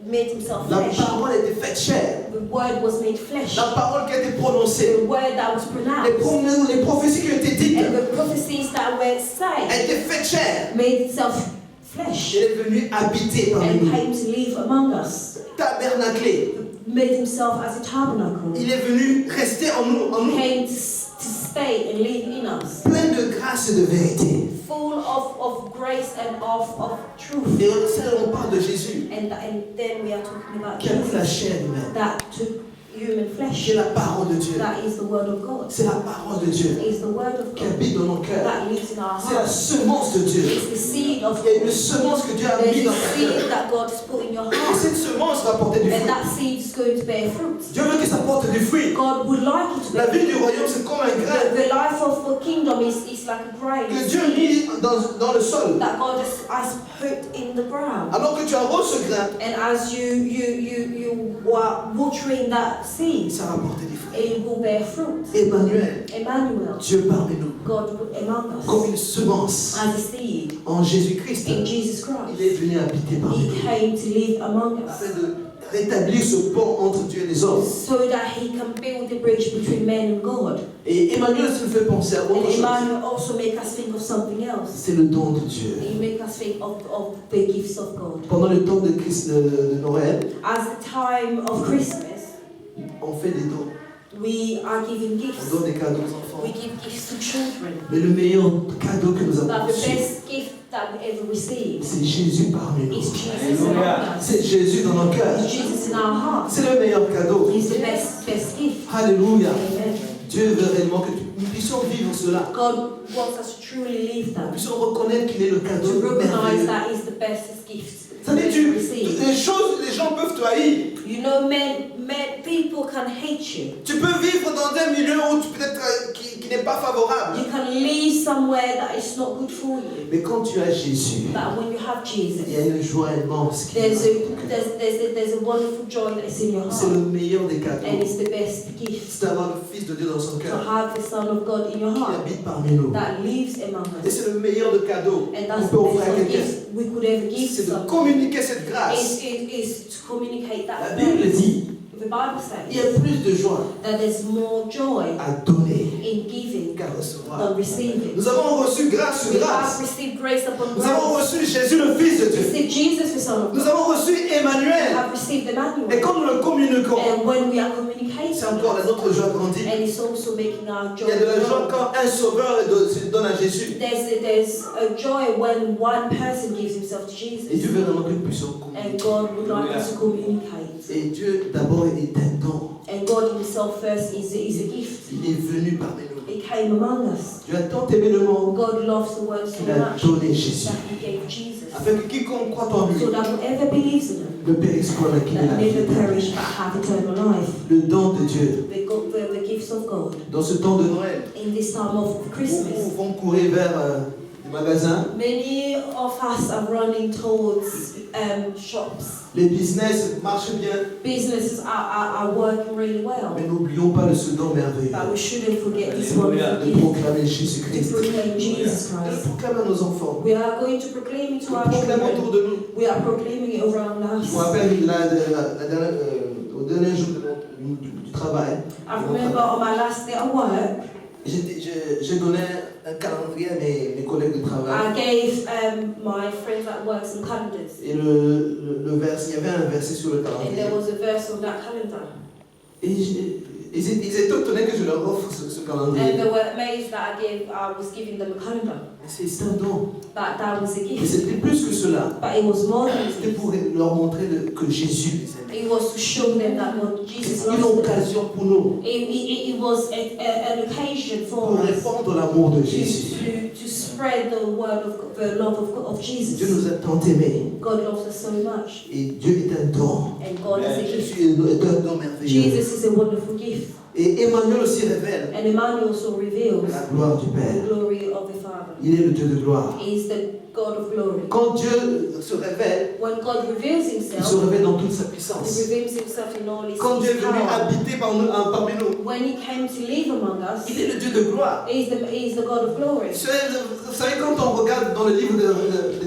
[SPEAKER 2] made Himself
[SPEAKER 1] La
[SPEAKER 2] flesh.
[SPEAKER 1] parole a été faite chair.
[SPEAKER 2] The word was made flesh.
[SPEAKER 1] La parole qui a été prononcée.
[SPEAKER 2] The word that was pronounced.
[SPEAKER 1] Les prophéties qui ont été dites
[SPEAKER 2] And the prophecies that were
[SPEAKER 1] a
[SPEAKER 2] said
[SPEAKER 1] été faite chair.
[SPEAKER 2] made itself flesh.
[SPEAKER 1] Il est venu habiter parmi
[SPEAKER 2] And
[SPEAKER 1] nous.
[SPEAKER 2] came to live among us.
[SPEAKER 1] Tabernaclé.
[SPEAKER 2] Made Himself as a tabernacle.
[SPEAKER 1] Il est venu rester en nous.
[SPEAKER 2] Came to stay and live in us.
[SPEAKER 1] Plein de grâce et de vérité.
[SPEAKER 2] Full of grace and of truth.
[SPEAKER 1] Et on parle de Jésus
[SPEAKER 2] And then we are talking about
[SPEAKER 1] qui a pris la
[SPEAKER 2] Jesus
[SPEAKER 1] chair humaine.
[SPEAKER 2] that took human flesh.
[SPEAKER 1] C'est la parole de Dieu.
[SPEAKER 2] That is the word of God.
[SPEAKER 1] C'est la parole de Dieu
[SPEAKER 2] Is the word of
[SPEAKER 1] qui
[SPEAKER 2] God
[SPEAKER 1] habite dans nos cœurs.
[SPEAKER 2] that lives in our
[SPEAKER 1] C'est la
[SPEAKER 2] hearts.
[SPEAKER 1] semence de Dieu.
[SPEAKER 2] It's the seed of
[SPEAKER 1] Il y a une
[SPEAKER 2] God.
[SPEAKER 1] semence que Dieu a
[SPEAKER 2] There's
[SPEAKER 1] mise dans
[SPEAKER 2] a
[SPEAKER 1] ta
[SPEAKER 2] seed
[SPEAKER 1] cœur.
[SPEAKER 2] that God has put in your
[SPEAKER 1] Et
[SPEAKER 2] heart.
[SPEAKER 1] cette semence va porter du
[SPEAKER 2] And
[SPEAKER 1] fruit.
[SPEAKER 2] that seed is going to bear fruit.
[SPEAKER 1] Dieu veut que ça porte du fruit.
[SPEAKER 2] God would like it to
[SPEAKER 1] La
[SPEAKER 2] bear
[SPEAKER 1] vie
[SPEAKER 2] fruit.
[SPEAKER 1] du royaume, c'est comme un grain
[SPEAKER 2] The life of the kingdom is like a grain
[SPEAKER 1] que Dieu mit dans le sol.
[SPEAKER 2] that God has put in the ground.
[SPEAKER 1] Alors que tu arroses ce grain,
[SPEAKER 2] And as you are watering that seed,
[SPEAKER 1] ça va porter du fruit.
[SPEAKER 2] it will bear fruit.
[SPEAKER 1] Emmanuel,
[SPEAKER 2] Emmanuel,
[SPEAKER 1] Dieu parmi nous,
[SPEAKER 2] God among us,
[SPEAKER 1] comme une semence
[SPEAKER 2] as a seed
[SPEAKER 1] en Jésus-Christ.
[SPEAKER 2] in Jesus
[SPEAKER 1] Il est
[SPEAKER 2] Christ.
[SPEAKER 1] venu habiter parmi
[SPEAKER 2] He
[SPEAKER 1] nous
[SPEAKER 2] came to live among us
[SPEAKER 1] afin de rétablir ce pont entre Dieu et les hommes.
[SPEAKER 2] so that He can build the bridge between man and God.
[SPEAKER 1] Et Emmanuel, ça nous fait penser à autre
[SPEAKER 2] And
[SPEAKER 1] chose.
[SPEAKER 2] Emmanuel also make us think of something else.
[SPEAKER 1] C'est le don de Dieu.
[SPEAKER 2] He make us think of the gifts of God.
[SPEAKER 1] Pendant le temps de Noël,
[SPEAKER 2] As the time of Christmas,
[SPEAKER 1] on fait des dons.
[SPEAKER 2] we are giving
[SPEAKER 1] On
[SPEAKER 2] gifts.
[SPEAKER 1] donne des cadeaux aux enfants.
[SPEAKER 2] We give gifts to children.
[SPEAKER 1] Mais le meilleur cadeau que nous avons
[SPEAKER 2] But the
[SPEAKER 1] reçu,
[SPEAKER 2] best gift that we ever received
[SPEAKER 1] c'est Jésus parmi nous.
[SPEAKER 2] is Jesus among us.
[SPEAKER 1] C'est Jésus dans nos cœurs.
[SPEAKER 2] Is Jesus in our hearts.
[SPEAKER 1] C'est le meilleur cadeau.
[SPEAKER 2] He's the best gift.
[SPEAKER 1] Alléluia.
[SPEAKER 2] Amen.
[SPEAKER 1] Dieu veut réellement que nous puissions vivre cela.
[SPEAKER 2] God wants us to truly live
[SPEAKER 1] Nous
[SPEAKER 2] that.
[SPEAKER 1] puissions reconnaître qu'il est le
[SPEAKER 2] To
[SPEAKER 1] cadeau
[SPEAKER 2] recognize
[SPEAKER 1] merveilleux.
[SPEAKER 2] that is the best gift
[SPEAKER 1] Ça dit,
[SPEAKER 2] we receive.
[SPEAKER 1] les gens peuvent te haïr.
[SPEAKER 2] You know, people can hate you.
[SPEAKER 1] Tu peux vivre dans un milieu où peut-être qui n'est pas favorable.
[SPEAKER 2] You can live somewhere that is not good for you.
[SPEAKER 1] Mais quand tu as Jésus,
[SPEAKER 2] But when you have Jesus,
[SPEAKER 1] il y a une joie immense qui
[SPEAKER 2] there's
[SPEAKER 1] est dans ton cœur.
[SPEAKER 2] a wonderful joy that is in your
[SPEAKER 1] C'est le
[SPEAKER 2] heart.
[SPEAKER 1] meilleur des
[SPEAKER 2] And
[SPEAKER 1] cadeaux.
[SPEAKER 2] it's the best gift
[SPEAKER 1] C'est d'avoir le Fils de Dieu dans son
[SPEAKER 2] to
[SPEAKER 1] cœur.
[SPEAKER 2] have the Son of God in your
[SPEAKER 1] Qui
[SPEAKER 2] heart
[SPEAKER 1] habite parmi nous.
[SPEAKER 2] that lives among
[SPEAKER 1] Et
[SPEAKER 2] us.
[SPEAKER 1] c'est le meilleur des cadeaux
[SPEAKER 2] And
[SPEAKER 1] qu'on
[SPEAKER 2] that's
[SPEAKER 1] peut
[SPEAKER 2] the
[SPEAKER 1] offrir à
[SPEAKER 2] best
[SPEAKER 1] quelqu'un.
[SPEAKER 2] gift we could ever give
[SPEAKER 1] C'est de
[SPEAKER 2] someone.
[SPEAKER 1] communiquer cette grâce.
[SPEAKER 2] Is to communicate
[SPEAKER 1] La
[SPEAKER 2] that
[SPEAKER 1] Bible
[SPEAKER 2] grace.
[SPEAKER 1] dit,
[SPEAKER 2] The Bible
[SPEAKER 1] il y
[SPEAKER 2] says
[SPEAKER 1] a plus de joie
[SPEAKER 2] that there's more joy
[SPEAKER 1] à donner
[SPEAKER 2] in giving
[SPEAKER 1] qu'à recevoir.
[SPEAKER 2] than receiving.
[SPEAKER 1] Nous avons reçu grâce sur
[SPEAKER 2] We
[SPEAKER 1] grâce.
[SPEAKER 2] have received grace upon
[SPEAKER 1] Nous avons
[SPEAKER 2] grace.
[SPEAKER 1] reçu Jésus le Fils de
[SPEAKER 2] We
[SPEAKER 1] Dieu.
[SPEAKER 2] received Jesus, the Son of
[SPEAKER 1] Nous
[SPEAKER 2] God.
[SPEAKER 1] avons reçu
[SPEAKER 2] We
[SPEAKER 1] Emmanuel.
[SPEAKER 2] have received
[SPEAKER 1] Et
[SPEAKER 2] Emmanuel.
[SPEAKER 1] quand nous le communiquons,
[SPEAKER 2] And when we are communicating,
[SPEAKER 1] c'est encore la notre joie grandie.
[SPEAKER 2] and it's also making our joy
[SPEAKER 1] Il y a de la joie
[SPEAKER 2] grow.
[SPEAKER 1] quand un sauveur se donne à Jésus.
[SPEAKER 2] There's a joy when one person gives himself to
[SPEAKER 1] Et
[SPEAKER 2] Jesus.
[SPEAKER 1] Dieu veut vraiment que nous puissions
[SPEAKER 2] And
[SPEAKER 1] communiquer.
[SPEAKER 2] God would like us to communicate.
[SPEAKER 1] Et Dieu d'abord est un don.
[SPEAKER 2] And God himself first is a gift.
[SPEAKER 1] Il est venu parmi nous.
[SPEAKER 2] He came among us.
[SPEAKER 1] Dieu a tant aimé le monde
[SPEAKER 2] God loves the world so
[SPEAKER 1] qu'il a
[SPEAKER 2] much
[SPEAKER 1] donné Jésus.
[SPEAKER 2] that he gave Jesus.
[SPEAKER 1] Afin que quiconque croit en lui
[SPEAKER 2] So that whoever believes in him
[SPEAKER 1] ne périsse point mais qu'il ait
[SPEAKER 2] that
[SPEAKER 1] la vie
[SPEAKER 2] never
[SPEAKER 1] éternelle.
[SPEAKER 2] perish but have eternal life.
[SPEAKER 1] Le don de Dieu.
[SPEAKER 2] The gifts of God.
[SPEAKER 1] Dans ce temps de Noël,
[SPEAKER 2] In this time of Christmas,
[SPEAKER 1] beaucoup vont courir vers les magasins.
[SPEAKER 2] many of us are running towards shops.
[SPEAKER 1] Les business marchent bien.
[SPEAKER 2] Businesses are working really well.
[SPEAKER 1] Mais n'oublions pas de ce don merveilleux.
[SPEAKER 2] But we shouldn't forget this
[SPEAKER 4] Alléluia.
[SPEAKER 2] wonderful
[SPEAKER 1] De
[SPEAKER 2] gift
[SPEAKER 1] proclamer
[SPEAKER 2] to
[SPEAKER 1] Jésus-Christ.
[SPEAKER 2] proclaim Jesus
[SPEAKER 1] De le
[SPEAKER 2] Christ.
[SPEAKER 1] proclamer à nos enfants.
[SPEAKER 2] We are going to proclaim it to
[SPEAKER 1] De
[SPEAKER 2] our
[SPEAKER 1] le proclamer
[SPEAKER 2] children.
[SPEAKER 1] autour de nous.
[SPEAKER 2] We are proclaiming it around
[SPEAKER 1] Je
[SPEAKER 2] us.
[SPEAKER 1] me rappelle au dernier jour du travail,
[SPEAKER 2] I remember on my last day at work,
[SPEAKER 1] j'ai donné un calendrier à mes collègues de travail.
[SPEAKER 2] I gave my friends at work some calendars.
[SPEAKER 1] Et le verset, il y avait un verset sur le
[SPEAKER 2] And
[SPEAKER 1] calendrier.
[SPEAKER 2] there was a verse on that calendar.
[SPEAKER 1] Et ils étaient étonnés que je leur offre ce
[SPEAKER 2] And
[SPEAKER 1] calendrier.
[SPEAKER 2] they were amazed that I was giving them a calendar.
[SPEAKER 1] C'est un don.
[SPEAKER 2] That was a
[SPEAKER 1] Et
[SPEAKER 2] gift.
[SPEAKER 1] c'était plus que cela.
[SPEAKER 2] But it was more than a
[SPEAKER 1] C'était
[SPEAKER 2] gift.
[SPEAKER 1] pour leur montrer que Jésus les aimait.
[SPEAKER 2] It was to show them that God, Jesus
[SPEAKER 1] Une
[SPEAKER 2] loves them.
[SPEAKER 1] occasion pour nous,
[SPEAKER 2] It was an occasion for
[SPEAKER 1] pour
[SPEAKER 2] us
[SPEAKER 1] répandre l'amour de Jésus.
[SPEAKER 2] to spread the word of the love of Jesus.
[SPEAKER 1] Dieu nous a tant aimés.
[SPEAKER 2] God loves us so much.
[SPEAKER 1] Et Dieu est un don.
[SPEAKER 2] And God is a gift.
[SPEAKER 1] Jésus est un don merveilleux.
[SPEAKER 2] Jesus is a wonderful gift.
[SPEAKER 1] Et Emmanuel aussi révèle
[SPEAKER 2] And Emmanuel also reveals
[SPEAKER 1] la gloire du
[SPEAKER 2] the
[SPEAKER 1] Père.
[SPEAKER 2] glory of the Father.
[SPEAKER 1] Il est le Dieu de gloire.
[SPEAKER 2] He is the God of glory.
[SPEAKER 1] Quand Dieu se révèle,
[SPEAKER 2] When God reveals
[SPEAKER 1] il se
[SPEAKER 2] himself,
[SPEAKER 1] révèle dans toute sa
[SPEAKER 2] he
[SPEAKER 1] puissance.
[SPEAKER 2] reveals himself in all his
[SPEAKER 1] Quand Dieu est venu
[SPEAKER 2] power.
[SPEAKER 1] habiter parmi nous,
[SPEAKER 2] When he came to live among us,
[SPEAKER 1] il est le Dieu de gloire.
[SPEAKER 2] he is the God of glory.
[SPEAKER 1] Vous savez, quand on regarde dans le livre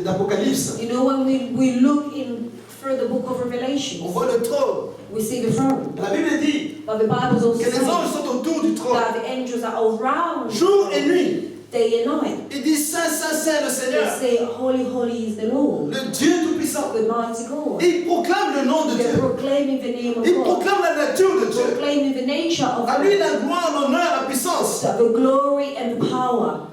[SPEAKER 1] d'Apocalypse,
[SPEAKER 2] You know, when we look in through the book of
[SPEAKER 1] on
[SPEAKER 2] Revelation,
[SPEAKER 1] voit le trône.
[SPEAKER 2] we see the throne.
[SPEAKER 1] La Bible dit
[SPEAKER 2] But the Bible also
[SPEAKER 1] que les anges
[SPEAKER 2] says
[SPEAKER 1] sont autour du trône,
[SPEAKER 2] that the angels are around
[SPEAKER 1] jour et nuit.
[SPEAKER 2] day and night.
[SPEAKER 1] Il dit Saint, Saint, Saint le
[SPEAKER 2] They
[SPEAKER 1] Seigneur,
[SPEAKER 2] say, Holy, holy is the Lord,
[SPEAKER 1] le Dieu Tout-Puissant.
[SPEAKER 2] the mighty God.
[SPEAKER 1] Et il proclame le nom de
[SPEAKER 2] They're
[SPEAKER 1] Dieu.
[SPEAKER 2] proclaiming the name of
[SPEAKER 1] Il
[SPEAKER 2] God,
[SPEAKER 1] proclame la nature de Dieu.
[SPEAKER 2] proclaiming the nature of
[SPEAKER 1] À lui
[SPEAKER 2] God,
[SPEAKER 1] la gloire, l'honneur, la puissance.
[SPEAKER 2] the glory and the power.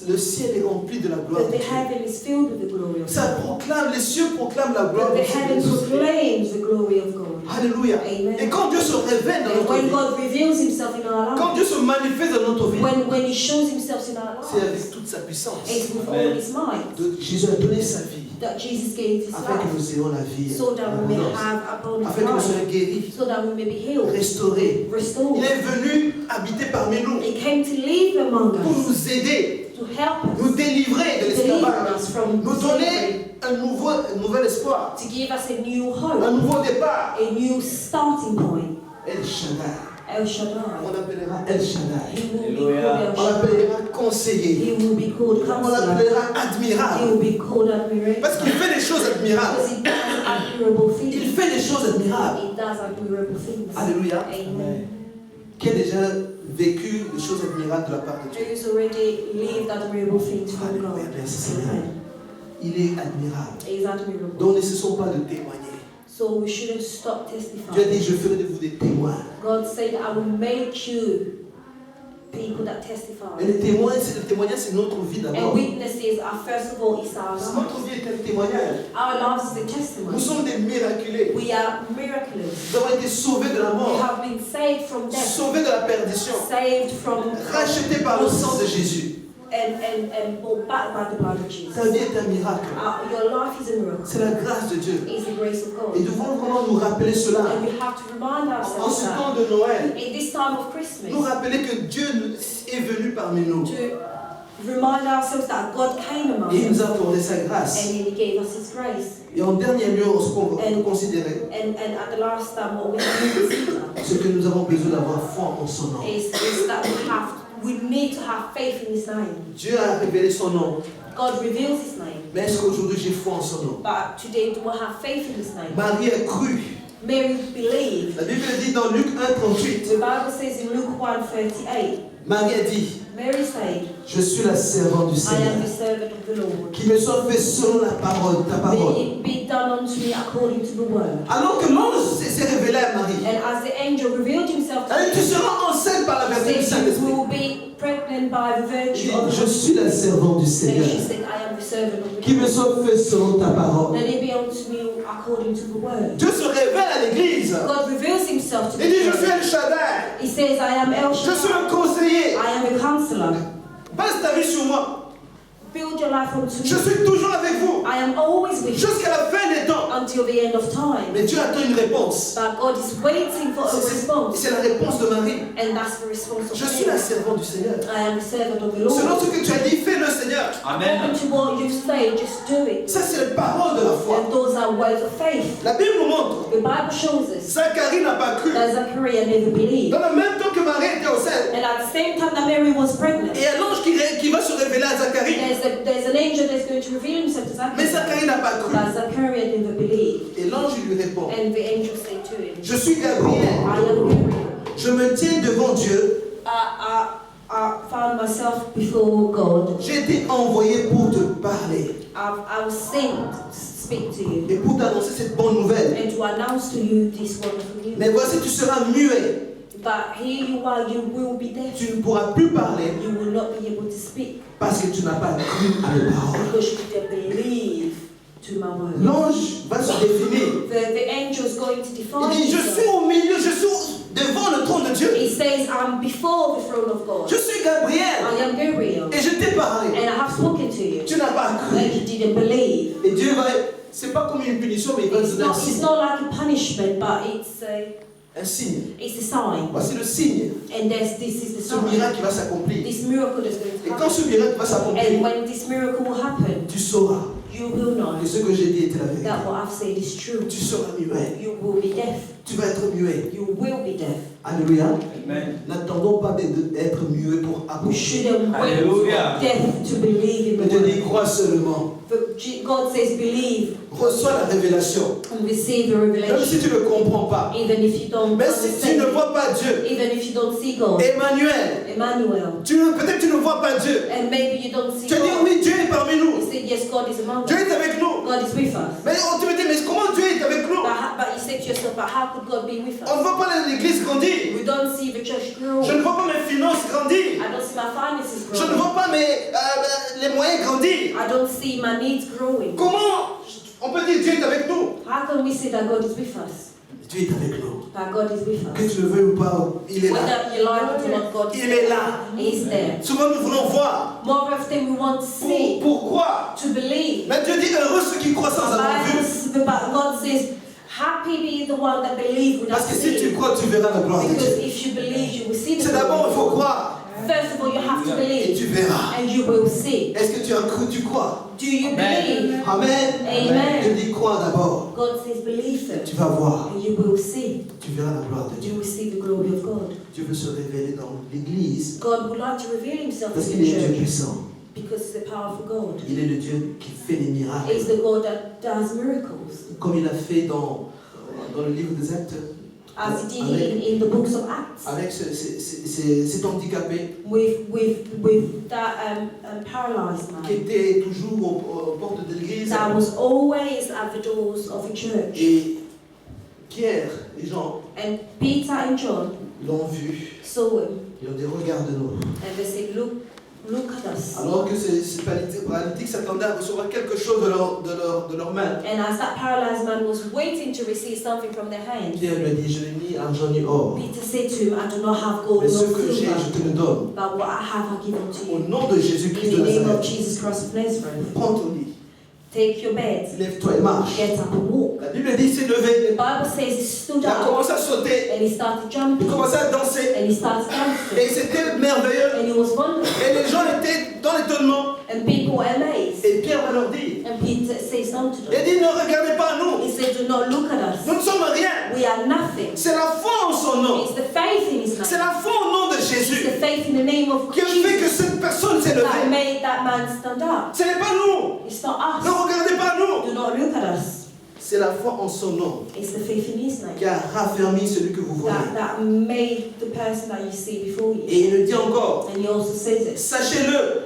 [SPEAKER 1] Le ciel est rempli de la gloire
[SPEAKER 2] That
[SPEAKER 1] de
[SPEAKER 2] the
[SPEAKER 1] Dieu.
[SPEAKER 2] heaven is filled with the glory of God.
[SPEAKER 1] Ça proclame, les cieux proclament la gloire
[SPEAKER 2] That
[SPEAKER 1] de
[SPEAKER 2] the heaven
[SPEAKER 1] Dieu.
[SPEAKER 2] proclaims the glory of God.
[SPEAKER 1] Alléluia.
[SPEAKER 2] Amen.
[SPEAKER 1] Et quand Dieu se révèle dans
[SPEAKER 2] And
[SPEAKER 1] notre
[SPEAKER 2] when
[SPEAKER 1] vie,
[SPEAKER 2] God reveals himself in our
[SPEAKER 1] quand
[SPEAKER 2] lives,
[SPEAKER 1] Dieu se manifeste dans notre vie,
[SPEAKER 2] when he shows himself in our
[SPEAKER 1] c'est
[SPEAKER 2] lives,
[SPEAKER 1] avec toute sa puissance.
[SPEAKER 2] it's with all his might
[SPEAKER 1] Jésus a donné sa vie
[SPEAKER 2] that Jesus gave his
[SPEAKER 1] afin que
[SPEAKER 2] life,
[SPEAKER 1] nous ayons la vie,
[SPEAKER 2] so that we may have abundant
[SPEAKER 1] afin que nous soyons
[SPEAKER 2] life,
[SPEAKER 1] guéris,
[SPEAKER 2] so that we may be healed,
[SPEAKER 1] restaurés.
[SPEAKER 2] restored.
[SPEAKER 1] Il est venu habiter parmi nous
[SPEAKER 2] He came to live among
[SPEAKER 1] pour
[SPEAKER 2] us,
[SPEAKER 1] nous aider,
[SPEAKER 2] to help
[SPEAKER 1] nous
[SPEAKER 2] us,
[SPEAKER 1] délivrer de
[SPEAKER 2] deliver
[SPEAKER 1] l'esclavage,
[SPEAKER 2] us from
[SPEAKER 1] nous
[SPEAKER 2] slavery,
[SPEAKER 1] donner un nouvel espoir,
[SPEAKER 2] to give us a new
[SPEAKER 1] un
[SPEAKER 2] hope,
[SPEAKER 1] nouveau départ.
[SPEAKER 2] a new starting point.
[SPEAKER 1] El Shaddai.
[SPEAKER 2] El
[SPEAKER 1] On
[SPEAKER 2] Shaddai.
[SPEAKER 1] l'appellera El Shaddai.
[SPEAKER 2] He will be called El
[SPEAKER 1] On
[SPEAKER 2] Shaddai.
[SPEAKER 1] l'appellera conseiller.
[SPEAKER 2] He will be called
[SPEAKER 1] On
[SPEAKER 2] Counselor.
[SPEAKER 1] l'appellera
[SPEAKER 2] He
[SPEAKER 1] admirable.
[SPEAKER 2] will be called Admirable.
[SPEAKER 1] Parce qu'il fait des choses admirables.
[SPEAKER 2] Because he does admirable
[SPEAKER 1] Il
[SPEAKER 2] things.
[SPEAKER 1] fait des choses admirables.
[SPEAKER 2] He does admirable things.
[SPEAKER 1] Alléluia.
[SPEAKER 2] Amen.
[SPEAKER 1] Qui a déjà vécu des choses admirables de la part de Dieu.
[SPEAKER 2] Who's already lived admirable things from God.
[SPEAKER 1] Alléluia. Merci Seigneur.
[SPEAKER 2] Amen.
[SPEAKER 1] Il est admirable.
[SPEAKER 2] He is admirable.
[SPEAKER 1] Donc ne cessons pas de témoigner.
[SPEAKER 2] So we shouldn't stop
[SPEAKER 1] Dieu a
[SPEAKER 2] testifying.
[SPEAKER 1] dit, je ferai de vous des témoins.
[SPEAKER 2] God said, I will make you people that testify.
[SPEAKER 1] Et le témoignage, c'est notre vie
[SPEAKER 2] And
[SPEAKER 1] d'abord.
[SPEAKER 2] witnesses are first of all is our
[SPEAKER 1] Notre
[SPEAKER 2] lives.
[SPEAKER 1] vie est un témoignage.
[SPEAKER 2] Our lives is a
[SPEAKER 1] Nous
[SPEAKER 2] testimony.
[SPEAKER 1] sommes des miraculés.
[SPEAKER 2] We are miraculous.
[SPEAKER 1] Nous avons été sauvés de la
[SPEAKER 2] We
[SPEAKER 1] mort,
[SPEAKER 2] have been saved from death,
[SPEAKER 1] sauvés de la perdition,
[SPEAKER 2] saved from
[SPEAKER 1] rachetés par le sang de Jésus.
[SPEAKER 2] and bought back by the blood of Jesus.
[SPEAKER 1] Ta vie est un miracle.
[SPEAKER 2] Your life is a miracle.
[SPEAKER 1] C'est la grâce de Dieu.
[SPEAKER 2] It's the grace of God.
[SPEAKER 1] Et nous devons vraiment nous rappeler cela.
[SPEAKER 2] And we have to remind
[SPEAKER 1] En
[SPEAKER 2] ourselves
[SPEAKER 1] ce temps
[SPEAKER 2] that
[SPEAKER 1] de Noël,
[SPEAKER 2] in this time of Christmas,
[SPEAKER 1] nous rappeler que Dieu est venu parmi nous.
[SPEAKER 2] to remind ourselves that God came among
[SPEAKER 1] Et il nous
[SPEAKER 2] us
[SPEAKER 1] a accordé sa grâce.
[SPEAKER 2] and He gave us His grace.
[SPEAKER 1] Et en dernier lieu, ce qu'on peut considérer,
[SPEAKER 2] And at the last time, what we have to consider
[SPEAKER 1] c'est que nous avons besoin d'avoir foi en son nom.
[SPEAKER 2] is that we need to have faith in His name.
[SPEAKER 1] Dieu a révélé son nom.
[SPEAKER 2] God reveals His name.
[SPEAKER 1] Mais est-ce qu'aujourd'hui j'ai foi en son nom?
[SPEAKER 2] But today, do we have faith in His name?
[SPEAKER 1] Marie a cru.
[SPEAKER 2] Mary believed.
[SPEAKER 1] La Bible dit dans Luc 1,38,
[SPEAKER 2] The Bible says in Luke 1:38,
[SPEAKER 1] Marie a dit,
[SPEAKER 2] Mary said,
[SPEAKER 1] je suis la servante du
[SPEAKER 2] I
[SPEAKER 1] Seigneur.
[SPEAKER 2] am the servant of the Lord.
[SPEAKER 1] Qu'il me soit fait selon la parole, ta parole.
[SPEAKER 2] May it be done unto me according to the word.
[SPEAKER 1] Alors que l'ange s'est révélé à Marie,
[SPEAKER 2] And as the angel revealed himself to
[SPEAKER 1] elle dit, tu
[SPEAKER 2] me,
[SPEAKER 1] seras enceinte par la vertu du
[SPEAKER 2] said, you
[SPEAKER 1] Saint-Esprit.
[SPEAKER 2] will be pregnant by the
[SPEAKER 1] Il
[SPEAKER 2] virtue
[SPEAKER 1] dit,
[SPEAKER 2] of
[SPEAKER 1] je
[SPEAKER 2] the
[SPEAKER 1] suis la servante du
[SPEAKER 2] And
[SPEAKER 1] Seigneur.
[SPEAKER 2] she said, I am the servant of the
[SPEAKER 1] Qu'il me
[SPEAKER 2] Lord.
[SPEAKER 1] soit fait selon ta parole.
[SPEAKER 2] Let it be unto me according to the word.
[SPEAKER 1] Dieu se révèle à l'église.
[SPEAKER 2] God reveals himself to
[SPEAKER 1] Il dit, je suis
[SPEAKER 2] me.
[SPEAKER 1] El Shaddai.
[SPEAKER 2] He says, I am El
[SPEAKER 1] Je suis
[SPEAKER 2] Shaddai.
[SPEAKER 1] un conseiller.
[SPEAKER 2] I am a counselor.
[SPEAKER 1] Base ta vie sur moi.
[SPEAKER 2] Build your life onto
[SPEAKER 1] Je
[SPEAKER 2] me.
[SPEAKER 1] suis toujours avec vous.
[SPEAKER 2] I am always with you
[SPEAKER 1] Jusqu'à la fin des temps.
[SPEAKER 2] until the end of time.
[SPEAKER 1] Mais Dieu attend une réponse.
[SPEAKER 2] But God is waiting for a response.
[SPEAKER 1] C'est la réponse de Marie.
[SPEAKER 2] And that's the response of
[SPEAKER 1] Je suis la
[SPEAKER 2] Mary.
[SPEAKER 1] servante du Seigneur.
[SPEAKER 2] I am the servant of the
[SPEAKER 1] Selon
[SPEAKER 2] Lord.
[SPEAKER 1] ce que tu as dit, fais-le Seigneur.
[SPEAKER 2] According to what you say, just do it.
[SPEAKER 1] Ça, c'est les paroles de la foi.
[SPEAKER 2] And those are words of faith.
[SPEAKER 1] La Bible nous montre.
[SPEAKER 2] The Bible shows us
[SPEAKER 1] Zacharie n'a pas cru.
[SPEAKER 2] that Zachariah never believed.
[SPEAKER 1] Dans le même temps que Marie était enceinte.
[SPEAKER 2] And at the same time that Mary was pregnant,
[SPEAKER 1] Et un ange qui va se révéler à Zacharie.
[SPEAKER 2] there's an angel that's going to reveal himself to
[SPEAKER 1] Mais
[SPEAKER 2] Zachariah.
[SPEAKER 1] Zacharie n'a pas cru.
[SPEAKER 2] But Zachariah never believed.
[SPEAKER 1] Et l'ange lui répond.
[SPEAKER 2] And the angel said to him,
[SPEAKER 1] Je suis Gabriel.
[SPEAKER 2] I am Gabriel.
[SPEAKER 1] Je me tiens devant Dieu.
[SPEAKER 2] I found myself before God.
[SPEAKER 1] J'ai été envoyé pour te parler.
[SPEAKER 2] I was sent to speak to you
[SPEAKER 1] Et pour t'annoncer cette bonne nouvelle.
[SPEAKER 2] and to announce to you this wonderful news.
[SPEAKER 1] Mais voici, tu seras muet.
[SPEAKER 2] But here you are, you will be deaf.
[SPEAKER 1] Tu ne pourras plus parler
[SPEAKER 2] You will not be able to speak
[SPEAKER 1] parce que tu n'as pas cru à mes paroles.
[SPEAKER 2] because you didn't believe to my word.
[SPEAKER 1] L'ange va se définir.
[SPEAKER 2] The angel is going to
[SPEAKER 1] Il
[SPEAKER 2] define
[SPEAKER 1] dit, je
[SPEAKER 2] himself.
[SPEAKER 1] suis au milieu, je suis devant le trône de Dieu.
[SPEAKER 2] He says, I'm before the throne of God.
[SPEAKER 1] Je suis Gabriel.
[SPEAKER 2] I am Gabriel.
[SPEAKER 1] Et je t'ai parlé.
[SPEAKER 2] And I have spoken to you.
[SPEAKER 1] Tu n'as pas cru.
[SPEAKER 2] And you didn't believe.
[SPEAKER 1] Et Dieu va, c'est pas comme une punition, mais il va te donner un
[SPEAKER 2] It's
[SPEAKER 1] signe.
[SPEAKER 2] not like a punishment, but it's
[SPEAKER 1] Un signe.
[SPEAKER 2] It's a sign.
[SPEAKER 1] Voici le signe.
[SPEAKER 2] And this is the
[SPEAKER 1] Ce
[SPEAKER 2] sign.
[SPEAKER 1] miracle qui va s'accomplir.
[SPEAKER 2] This miracle is going
[SPEAKER 1] Et
[SPEAKER 2] to
[SPEAKER 1] quand
[SPEAKER 2] happen.
[SPEAKER 1] ce miracle va
[SPEAKER 2] And
[SPEAKER 1] s'accomplir,
[SPEAKER 2] when this miracle will happen,
[SPEAKER 1] tu sauras
[SPEAKER 2] you will know
[SPEAKER 1] que ce que j'ai dit était la vérité.
[SPEAKER 2] that what I've said is true.
[SPEAKER 1] Tu seras muet.
[SPEAKER 2] You will be deaf.
[SPEAKER 1] Tu vas être muet.
[SPEAKER 2] You will be deaf.
[SPEAKER 1] Alléluia.
[SPEAKER 4] Amen.
[SPEAKER 1] N'attendons pas d'être muet pour
[SPEAKER 2] We
[SPEAKER 1] accoucher.
[SPEAKER 2] shouldn't wait
[SPEAKER 4] Hallelujah.
[SPEAKER 2] for death to believe in
[SPEAKER 1] Mais
[SPEAKER 2] the
[SPEAKER 1] Dieu dit,
[SPEAKER 2] word.
[SPEAKER 1] crois seulement.
[SPEAKER 2] But God says believe
[SPEAKER 1] Reçois la révélation.
[SPEAKER 2] and receive the
[SPEAKER 1] Même
[SPEAKER 2] revelation.
[SPEAKER 1] si tu ne comprends pas.
[SPEAKER 2] Even if you don't
[SPEAKER 1] Mais si tu ne
[SPEAKER 2] understand,
[SPEAKER 1] vois pas Dieu.
[SPEAKER 2] even if you don't see God,
[SPEAKER 1] Emmanuel.
[SPEAKER 2] Emmanuel,
[SPEAKER 1] Peut-être tu ne vois pas Dieu.
[SPEAKER 2] and maybe you don't see
[SPEAKER 1] Tu as dit,
[SPEAKER 2] God,
[SPEAKER 1] oui, Dieu est parmi nous.
[SPEAKER 2] you say yes, God is among
[SPEAKER 1] Dieu
[SPEAKER 2] us.
[SPEAKER 1] est avec nous.
[SPEAKER 2] God is with us.
[SPEAKER 1] Mais tu me dis, mais comment Dieu est avec nous?
[SPEAKER 2] But you say to yourself, but how could God be with
[SPEAKER 1] On ne
[SPEAKER 2] us?
[SPEAKER 1] voit pas l'église grandir.
[SPEAKER 2] We don't see the church grow.
[SPEAKER 1] Je ne vois pas mes finances grandir.
[SPEAKER 2] I don't see my finances
[SPEAKER 1] Je ne
[SPEAKER 2] growing.
[SPEAKER 1] vois pas les moyens grandir.
[SPEAKER 2] I don't see my needs growing.
[SPEAKER 1] Comment on peut dire Dieu est avec nous?
[SPEAKER 2] How can we say that God is with us?
[SPEAKER 1] Dieu est avec nous.
[SPEAKER 2] That God is with
[SPEAKER 1] Que
[SPEAKER 2] us.
[SPEAKER 1] tu le veuilles ou pas, il est là.
[SPEAKER 2] Whether you like it or not, God is
[SPEAKER 1] Il est là.
[SPEAKER 2] He's there.
[SPEAKER 1] Souvent nous voulons voir.
[SPEAKER 2] More often we want to see,
[SPEAKER 1] Pourquoi?
[SPEAKER 2] to believe.
[SPEAKER 1] Mais Dieu dit heureux ceux qui croient sans avoir vu.
[SPEAKER 2] But God says, happy be the one that believe without
[SPEAKER 1] Parce que si tu
[SPEAKER 2] seeing.
[SPEAKER 1] crois, tu verras la gloire de
[SPEAKER 2] Because
[SPEAKER 1] Dieu.
[SPEAKER 2] if you believe, you will see the
[SPEAKER 1] C'est d'abord, il faut
[SPEAKER 2] glory.
[SPEAKER 1] croire.
[SPEAKER 2] First of all, you have to
[SPEAKER 1] Et
[SPEAKER 2] believe,
[SPEAKER 1] tu verras.
[SPEAKER 2] and you will see.
[SPEAKER 1] Est-ce que tu as cru, tu crois?
[SPEAKER 2] Do you
[SPEAKER 4] Amen.
[SPEAKER 2] believe?
[SPEAKER 1] Amen.
[SPEAKER 2] Amen.
[SPEAKER 1] Je dis crois d'abord.
[SPEAKER 2] God says, believe
[SPEAKER 1] Tu
[SPEAKER 2] it,
[SPEAKER 1] vas voir.
[SPEAKER 2] and you will see.
[SPEAKER 1] Tu verras la gloire de Dieu.
[SPEAKER 2] You will see the glory of God.
[SPEAKER 1] Dieu veut se révéler dans l'église
[SPEAKER 2] God would like to reveal Himself
[SPEAKER 1] parce
[SPEAKER 2] in
[SPEAKER 1] qu'il
[SPEAKER 2] the
[SPEAKER 1] est un Dieu
[SPEAKER 2] church
[SPEAKER 1] puissant.
[SPEAKER 2] because He's a powerful God.
[SPEAKER 1] Il est le Dieu qui fait les miracles.
[SPEAKER 2] He's the God that does miracles,
[SPEAKER 1] Comme il a fait dans le livre des Actes.
[SPEAKER 2] as He did in the books of Acts
[SPEAKER 1] Avec cet handicapé
[SPEAKER 2] with that paralyzed
[SPEAKER 1] qui
[SPEAKER 2] man
[SPEAKER 1] était toujours aux portes de l'église.
[SPEAKER 2] that was always at the doors of a church.
[SPEAKER 1] Et Pierre et Jean
[SPEAKER 2] And Peter and John
[SPEAKER 1] l'ont vu.
[SPEAKER 2] saw him
[SPEAKER 1] Ils ont dit regarde-nous.
[SPEAKER 2] and they said, look at us.
[SPEAKER 1] Alors que ces paralytiques s'attendaient à recevoir quelque chose de leur main.
[SPEAKER 2] And as that paralyzed man was waiting to receive something from their hand,
[SPEAKER 1] Pierre lui a dit je n'ai ni argent ni or.
[SPEAKER 2] Peter said to him, I do not have gold
[SPEAKER 1] Mais ce
[SPEAKER 2] nor
[SPEAKER 1] que j'ai, je
[SPEAKER 2] silver,
[SPEAKER 1] te le donne.
[SPEAKER 2] but what I have I give unto
[SPEAKER 1] Au
[SPEAKER 2] you.
[SPEAKER 1] nom de Jésus-Christ
[SPEAKER 2] In
[SPEAKER 1] de
[SPEAKER 2] the name of
[SPEAKER 1] Nazareth.
[SPEAKER 2] Jesus Christ of Nazareth,
[SPEAKER 1] Prends ton lit.
[SPEAKER 2] take your bed,
[SPEAKER 1] Lève-toi et marche.
[SPEAKER 2] get up and walk.
[SPEAKER 1] La Bible dit il s'est levé.
[SPEAKER 2] The Bible says he stood
[SPEAKER 1] Il a
[SPEAKER 2] up
[SPEAKER 1] commencé à sauter.
[SPEAKER 2] and he started
[SPEAKER 1] Il
[SPEAKER 2] jumping
[SPEAKER 1] commençait à danser.
[SPEAKER 2] and he started
[SPEAKER 1] Et
[SPEAKER 2] dancing
[SPEAKER 1] c'était merveilleux.
[SPEAKER 2] and he was wonderful
[SPEAKER 1] Et les gens étaient dans l'étonnement.
[SPEAKER 2] and people were amazed.
[SPEAKER 1] Et Pierre va leur dire.
[SPEAKER 2] And Peter says unto
[SPEAKER 1] Il
[SPEAKER 2] them,
[SPEAKER 1] dit ne regardez pas à nous.
[SPEAKER 2] he said, do not look at us.
[SPEAKER 1] Nous ne sommes rien.
[SPEAKER 2] We are nothing.
[SPEAKER 1] C'est la foi en son nom.
[SPEAKER 2] It's the faith in his
[SPEAKER 1] C'est
[SPEAKER 2] name.
[SPEAKER 1] la foi au nom de
[SPEAKER 2] It's
[SPEAKER 1] Jésus
[SPEAKER 2] the faith in the name of
[SPEAKER 1] qui a fait que
[SPEAKER 2] Jesus
[SPEAKER 1] cette personne s'est
[SPEAKER 2] that
[SPEAKER 1] levée.
[SPEAKER 2] made that man stand up.
[SPEAKER 1] Ce n'est pas nous.
[SPEAKER 2] It's not
[SPEAKER 1] Ne
[SPEAKER 2] us.
[SPEAKER 1] regardez pas à nous.
[SPEAKER 2] Do not look at us.
[SPEAKER 1] C'est la foi en son nom
[SPEAKER 2] It's the faith in his
[SPEAKER 1] qui
[SPEAKER 2] name
[SPEAKER 1] a raffermi celui que vous voyez.
[SPEAKER 2] that made the person that you see before you.
[SPEAKER 1] Et il le dit encore.
[SPEAKER 2] And he also says it.
[SPEAKER 1] Sachez-le.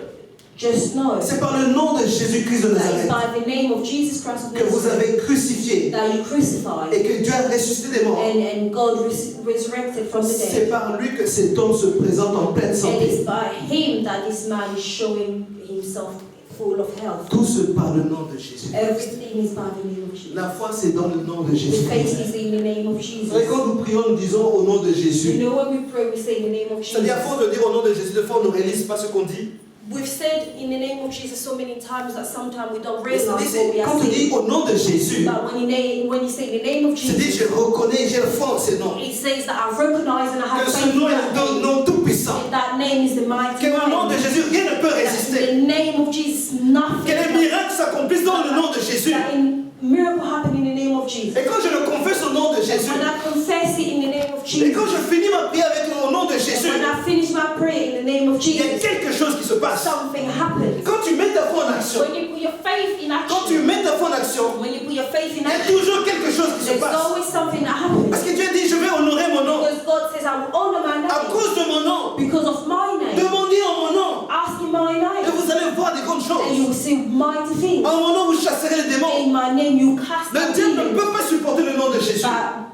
[SPEAKER 2] Just know
[SPEAKER 1] C'est par le nom de Jésus-Christ de
[SPEAKER 2] that it's
[SPEAKER 1] Nazareth
[SPEAKER 2] by the name of Jesus Christ of
[SPEAKER 1] que vous
[SPEAKER 2] Nazareth
[SPEAKER 1] avez crucifié
[SPEAKER 2] that you crucified
[SPEAKER 1] et que Dieu a ressuscité des morts.
[SPEAKER 2] and God resurrected from the
[SPEAKER 1] C'est
[SPEAKER 2] dead.
[SPEAKER 1] par lui que cet homme se présente en pleine
[SPEAKER 2] And it's
[SPEAKER 1] santé.
[SPEAKER 2] by him that this man is showing himself full of health.
[SPEAKER 1] Tout se par le nom de Jésus.
[SPEAKER 2] Everything is by the name of Jesus.
[SPEAKER 1] La foi, c'est dans le nom de
[SPEAKER 2] The faith
[SPEAKER 1] Jésus.
[SPEAKER 2] is in the name of
[SPEAKER 1] Vous
[SPEAKER 2] Jesus.
[SPEAKER 1] savez, quand nous prions, nous disons au nom de
[SPEAKER 2] You
[SPEAKER 1] Jésus.
[SPEAKER 2] know, when we pray, we say in the name of
[SPEAKER 1] C'est-à-dire, à
[SPEAKER 2] Jesus.
[SPEAKER 1] force de dire au nom de Jésus, des fois, on ne réalise pas ce qu'on dit.
[SPEAKER 2] We've said in the name of Jesus so many times that sometimes we don't
[SPEAKER 1] Mais
[SPEAKER 2] realize
[SPEAKER 1] c'est-à-dire,
[SPEAKER 2] what we are
[SPEAKER 1] quand tu dis
[SPEAKER 2] saying.
[SPEAKER 1] au nom de Jésus,
[SPEAKER 2] But when you say in the name of
[SPEAKER 1] c'est-à-dire,
[SPEAKER 2] Jesus,
[SPEAKER 1] je reconnais, j'ai foi en ce nom.
[SPEAKER 2] it says that I recognize and I have
[SPEAKER 1] Que
[SPEAKER 2] faith
[SPEAKER 1] ce
[SPEAKER 2] in
[SPEAKER 1] nom est
[SPEAKER 2] that
[SPEAKER 1] un
[SPEAKER 2] name.
[SPEAKER 1] nom tout puissant.
[SPEAKER 2] And that name is the mighty
[SPEAKER 1] Qu'au nom de
[SPEAKER 2] name.
[SPEAKER 1] Jésus, rien ne peut
[SPEAKER 2] That in
[SPEAKER 1] résister.
[SPEAKER 2] the name of Jesus, nothing.
[SPEAKER 1] Que les miracles s'accomplissent dans le nom de Jésus.
[SPEAKER 2] That in miracle happen in the name of Jesus.
[SPEAKER 1] Et quand je le confesse au nom de
[SPEAKER 2] And
[SPEAKER 1] Jésus,
[SPEAKER 2] when I confess it in the name of
[SPEAKER 1] et
[SPEAKER 2] Jesus,
[SPEAKER 1] quand je finis ma prière avec le nom de
[SPEAKER 2] and
[SPEAKER 1] Jésus,
[SPEAKER 2] when I finish my prayer in the name of
[SPEAKER 1] il y a
[SPEAKER 2] Jesus,
[SPEAKER 1] quelque chose qui se passe.
[SPEAKER 2] something happens.
[SPEAKER 1] Quand tu mets ta foi en action,
[SPEAKER 2] When you put your faith in
[SPEAKER 1] quand tu
[SPEAKER 2] action,
[SPEAKER 1] mets ta foi en action,
[SPEAKER 2] when you put your faith in
[SPEAKER 1] il y a
[SPEAKER 2] action,
[SPEAKER 1] toujours quelque chose qui se
[SPEAKER 2] there's
[SPEAKER 1] passe.
[SPEAKER 2] always something that happens.
[SPEAKER 1] Parce que Dieu dit, je vais honorer mon nom.
[SPEAKER 2] Because God says, I will honor my
[SPEAKER 1] À
[SPEAKER 2] name
[SPEAKER 1] cause de mon nom,
[SPEAKER 2] because of my name.
[SPEAKER 1] demandez en mon nom.
[SPEAKER 2] Ask in my
[SPEAKER 1] Et
[SPEAKER 2] name,
[SPEAKER 1] vous allez voir des grandes
[SPEAKER 2] and you will
[SPEAKER 1] choses.
[SPEAKER 2] see mighty things.
[SPEAKER 1] En mon nom, vous chasserez les démons.
[SPEAKER 2] In my name, you cast
[SPEAKER 1] Le
[SPEAKER 2] out
[SPEAKER 1] diable ne
[SPEAKER 2] demons.
[SPEAKER 1] peut pas supporter le nom de Jésus.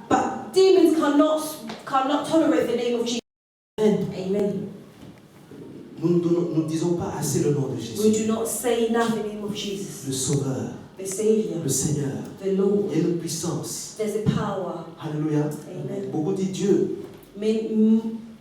[SPEAKER 2] But demons cannot tolerate the name of Jesus. Amen.
[SPEAKER 1] Nous ne disons pas assez le nom de
[SPEAKER 2] We
[SPEAKER 1] Jésus.
[SPEAKER 2] do not say enough in the name of Jesus,
[SPEAKER 1] Le Sauveur,
[SPEAKER 2] the Savior,
[SPEAKER 1] le Seigneur.
[SPEAKER 2] the Lord.
[SPEAKER 1] Il y a une puissance.
[SPEAKER 2] There's a power.
[SPEAKER 1] Alléluia.
[SPEAKER 2] Amen.
[SPEAKER 1] Beaucoup disent Dieu.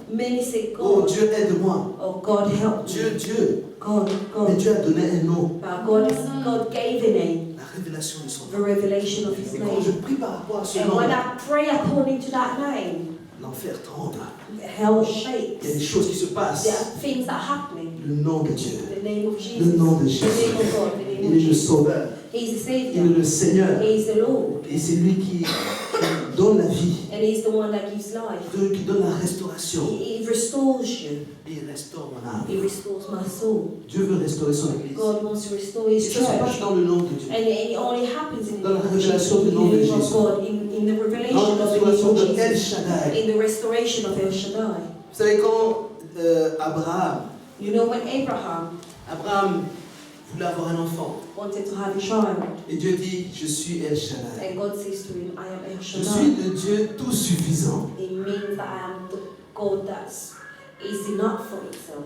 [SPEAKER 2] Many say
[SPEAKER 1] Oh
[SPEAKER 2] God.
[SPEAKER 1] Dieu, aide-moi.
[SPEAKER 2] Oh God, help
[SPEAKER 1] Dieu,
[SPEAKER 2] me.
[SPEAKER 1] Dieu.
[SPEAKER 2] God,
[SPEAKER 1] Mais
[SPEAKER 2] God.
[SPEAKER 1] Dieu a donné un nom.
[SPEAKER 2] But God gave a name.
[SPEAKER 1] La révélation de son
[SPEAKER 2] the
[SPEAKER 1] nom.
[SPEAKER 2] revelation of His
[SPEAKER 1] Et quand je
[SPEAKER 2] name.
[SPEAKER 1] prie par rapport à ce
[SPEAKER 2] And
[SPEAKER 1] nom,
[SPEAKER 2] when I pray according to that name,
[SPEAKER 1] l'enfer tremble.
[SPEAKER 2] hell
[SPEAKER 1] Il y a des
[SPEAKER 2] shakes.
[SPEAKER 1] choses qui se passent.
[SPEAKER 2] There are things that are happening.
[SPEAKER 1] Le nom de Dieu.
[SPEAKER 2] The name of Jesus.
[SPEAKER 1] Le nom de
[SPEAKER 2] The
[SPEAKER 1] Jésus.
[SPEAKER 2] name of God. The name
[SPEAKER 1] Il
[SPEAKER 2] of
[SPEAKER 1] est le
[SPEAKER 2] Jesus.
[SPEAKER 1] Sauveur.
[SPEAKER 2] He's the
[SPEAKER 1] Il est
[SPEAKER 2] Savior.
[SPEAKER 1] le Seigneur.
[SPEAKER 2] He is the Lord.
[SPEAKER 1] Et c'est lui qui donne la vie,
[SPEAKER 2] And He's the one that gives life.
[SPEAKER 1] qui donne la restauration.
[SPEAKER 2] He restores you.
[SPEAKER 1] Il restaure mon âme.
[SPEAKER 2] He restores my soul.
[SPEAKER 1] Dieu veut restaurer son Église.
[SPEAKER 2] God wants to restore
[SPEAKER 1] Et
[SPEAKER 2] His
[SPEAKER 1] ça se passe
[SPEAKER 2] church.
[SPEAKER 1] dans le nom de Dieu.
[SPEAKER 2] And it only happens in
[SPEAKER 1] Dans la
[SPEAKER 2] the
[SPEAKER 1] révélation du nom de
[SPEAKER 2] name
[SPEAKER 1] Jésus.
[SPEAKER 2] of God, in the revelation
[SPEAKER 1] Dans la
[SPEAKER 2] of the
[SPEAKER 1] restauration
[SPEAKER 2] name of
[SPEAKER 1] de El
[SPEAKER 2] Jesus,
[SPEAKER 1] Shaddai.
[SPEAKER 2] in the restoration of El Shaddai.
[SPEAKER 1] Vous savez, quand Abraham
[SPEAKER 2] You know, when Abraham
[SPEAKER 1] voulait avoir un enfant,
[SPEAKER 2] wanted to have a child,
[SPEAKER 1] et Dieu dit, je suis El Shaddai.
[SPEAKER 2] and God says to him, I am El
[SPEAKER 1] Je suis
[SPEAKER 2] Shaddai.
[SPEAKER 1] le Dieu tout suffisant.
[SPEAKER 2] It means that I am the God that is enough for itself.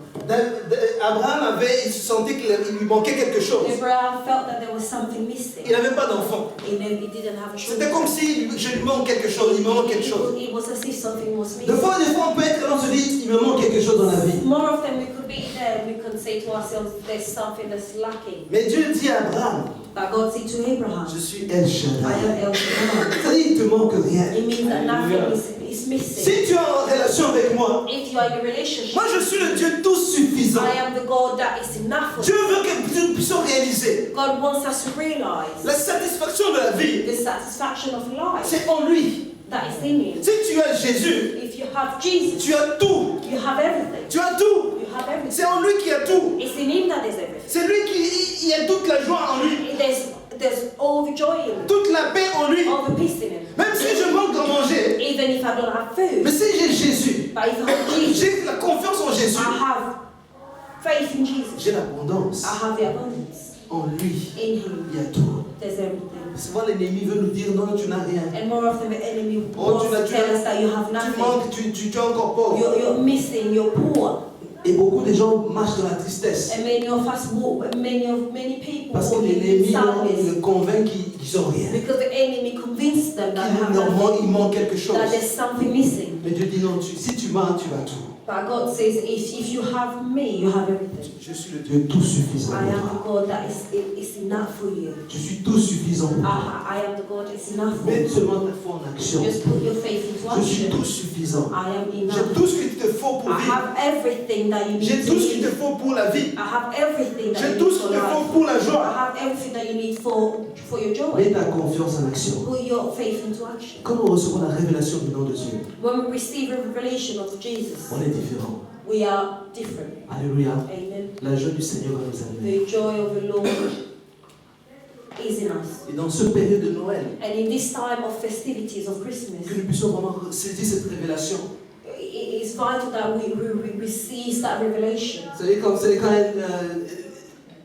[SPEAKER 1] Abraham il se sentait qu'il lui manquait quelque chose.
[SPEAKER 2] Abraham felt that there was something missing.
[SPEAKER 1] Il n'avait pas d'enfant.
[SPEAKER 2] He didn't have a child.
[SPEAKER 1] C'était comme si je lui manque quelque chose, il me manque quelque chose.
[SPEAKER 2] It was as if something was
[SPEAKER 1] Des
[SPEAKER 2] missing.
[SPEAKER 1] fois, on peut être là, on se dit, il me manque quelque chose dans la vie.
[SPEAKER 2] More often we could be there and we could say to ourselves, there's something that's lacking.
[SPEAKER 1] Mais Dieu dit à Abraham,
[SPEAKER 2] But God said to Abraham,
[SPEAKER 1] je suis El
[SPEAKER 2] I
[SPEAKER 1] Shaddai.
[SPEAKER 2] am El Shaddai.
[SPEAKER 1] C'est-à-dire, il ne te manque rien.
[SPEAKER 2] It means that nothing is missing.
[SPEAKER 1] Si tu es en relation avec moi,
[SPEAKER 2] If you are in a relationship,
[SPEAKER 1] moi je suis le Dieu tout suffisant.
[SPEAKER 2] I am the God that is enough for
[SPEAKER 1] Dieu
[SPEAKER 2] you.
[SPEAKER 1] veut que nous puissions réaliser
[SPEAKER 2] God wants us to realize
[SPEAKER 1] la satisfaction de la vie.
[SPEAKER 2] the satisfaction of life
[SPEAKER 1] C'est en lui.
[SPEAKER 2] that is in Him.
[SPEAKER 1] Si tu as Jésus,
[SPEAKER 2] If you have Jesus,
[SPEAKER 1] tu as tout.
[SPEAKER 2] you have everything.
[SPEAKER 1] Tu as tout.
[SPEAKER 2] You have everything.
[SPEAKER 1] C'est en lui qui a tout.
[SPEAKER 2] It's in Him that there's everything.
[SPEAKER 1] C'est lui qui il y a toute la joie en lui.
[SPEAKER 2] There's all the joy in Him,
[SPEAKER 1] Toute la paix en lui.
[SPEAKER 2] all the peace in Him.
[SPEAKER 1] Même si je manque d'en manger.
[SPEAKER 2] Even if I don't have food,
[SPEAKER 1] Mais si j'ai Jésus,
[SPEAKER 2] but if I have Jesus,
[SPEAKER 1] j'ai la confiance en Jésus.
[SPEAKER 2] I have faith in Jesus.
[SPEAKER 1] J'ai l'abondance.
[SPEAKER 2] I have the abundance.
[SPEAKER 1] En lui,
[SPEAKER 2] In Him,
[SPEAKER 1] il y a tout.
[SPEAKER 2] there's everything.
[SPEAKER 1] Souvent l'ennemi veut nous dire non, tu n'as rien.
[SPEAKER 2] And more often the enemy
[SPEAKER 1] Oh,
[SPEAKER 2] wants to tell us that you have
[SPEAKER 1] Tu
[SPEAKER 2] nothing.
[SPEAKER 1] manques, tu es encore pauvre.
[SPEAKER 2] You're missing, you're poor.
[SPEAKER 1] Et beaucoup de gens marchent dans la tristesse.
[SPEAKER 2] And many of us walk, many people
[SPEAKER 1] Parce que
[SPEAKER 2] walk in
[SPEAKER 1] l'ennemi
[SPEAKER 2] sadness
[SPEAKER 1] le convainc qu'ils n'ont rien.
[SPEAKER 2] because the enemy convinced them that,
[SPEAKER 1] Qu'il il manque quelque chose.
[SPEAKER 2] that there's something missing.
[SPEAKER 1] Mais Dieu dit non, si tu mens, tu as tout.
[SPEAKER 2] But God says, if you have me, you have everything.
[SPEAKER 1] Je suis le Dieu tout suffisant
[SPEAKER 2] I
[SPEAKER 1] pour
[SPEAKER 2] am the
[SPEAKER 1] toi.
[SPEAKER 2] God that is enough for you.
[SPEAKER 1] Je suis tout suffisant pour toi.
[SPEAKER 2] I am the God that is enough for
[SPEAKER 1] Mets
[SPEAKER 2] you.
[SPEAKER 1] seulement ta foi en action.
[SPEAKER 2] Just put your faith into
[SPEAKER 1] Je suis
[SPEAKER 2] action.
[SPEAKER 1] tout suffisant.
[SPEAKER 2] I am
[SPEAKER 1] J'ai
[SPEAKER 2] enough.
[SPEAKER 1] tout ce qu'il te faut pour
[SPEAKER 2] I
[SPEAKER 1] vivre.
[SPEAKER 2] have everything that you
[SPEAKER 1] J'ai
[SPEAKER 2] need
[SPEAKER 1] tout
[SPEAKER 2] to
[SPEAKER 1] ce qu'il te
[SPEAKER 2] live.
[SPEAKER 1] faut pour la vie.
[SPEAKER 2] I have everything that
[SPEAKER 1] J'ai
[SPEAKER 2] you
[SPEAKER 1] tout
[SPEAKER 2] need
[SPEAKER 1] ce
[SPEAKER 2] for
[SPEAKER 1] qu'il te faut
[SPEAKER 2] life.
[SPEAKER 1] pour la
[SPEAKER 2] I
[SPEAKER 1] joie.
[SPEAKER 2] have everything that you need for your joy.
[SPEAKER 1] Mets ta confiance en action.
[SPEAKER 2] Put your faith into action.
[SPEAKER 1] Quand nous recevons la révélation du nom de Dieu,
[SPEAKER 2] When we receive a revelation of Jesus,
[SPEAKER 1] on est différent.
[SPEAKER 2] we are different.
[SPEAKER 1] Alléluia.
[SPEAKER 2] Amen.
[SPEAKER 1] La joie du Seigneur va nous amener.
[SPEAKER 2] The joy of the Lord is in us.
[SPEAKER 1] Et dans ce période de Noël,
[SPEAKER 2] And in this time of festivities of Christmas,
[SPEAKER 1] que nous puissions vraiment saisir cette révélation.
[SPEAKER 2] it is vital that we receive that revelation.
[SPEAKER 1] Vous savez, quand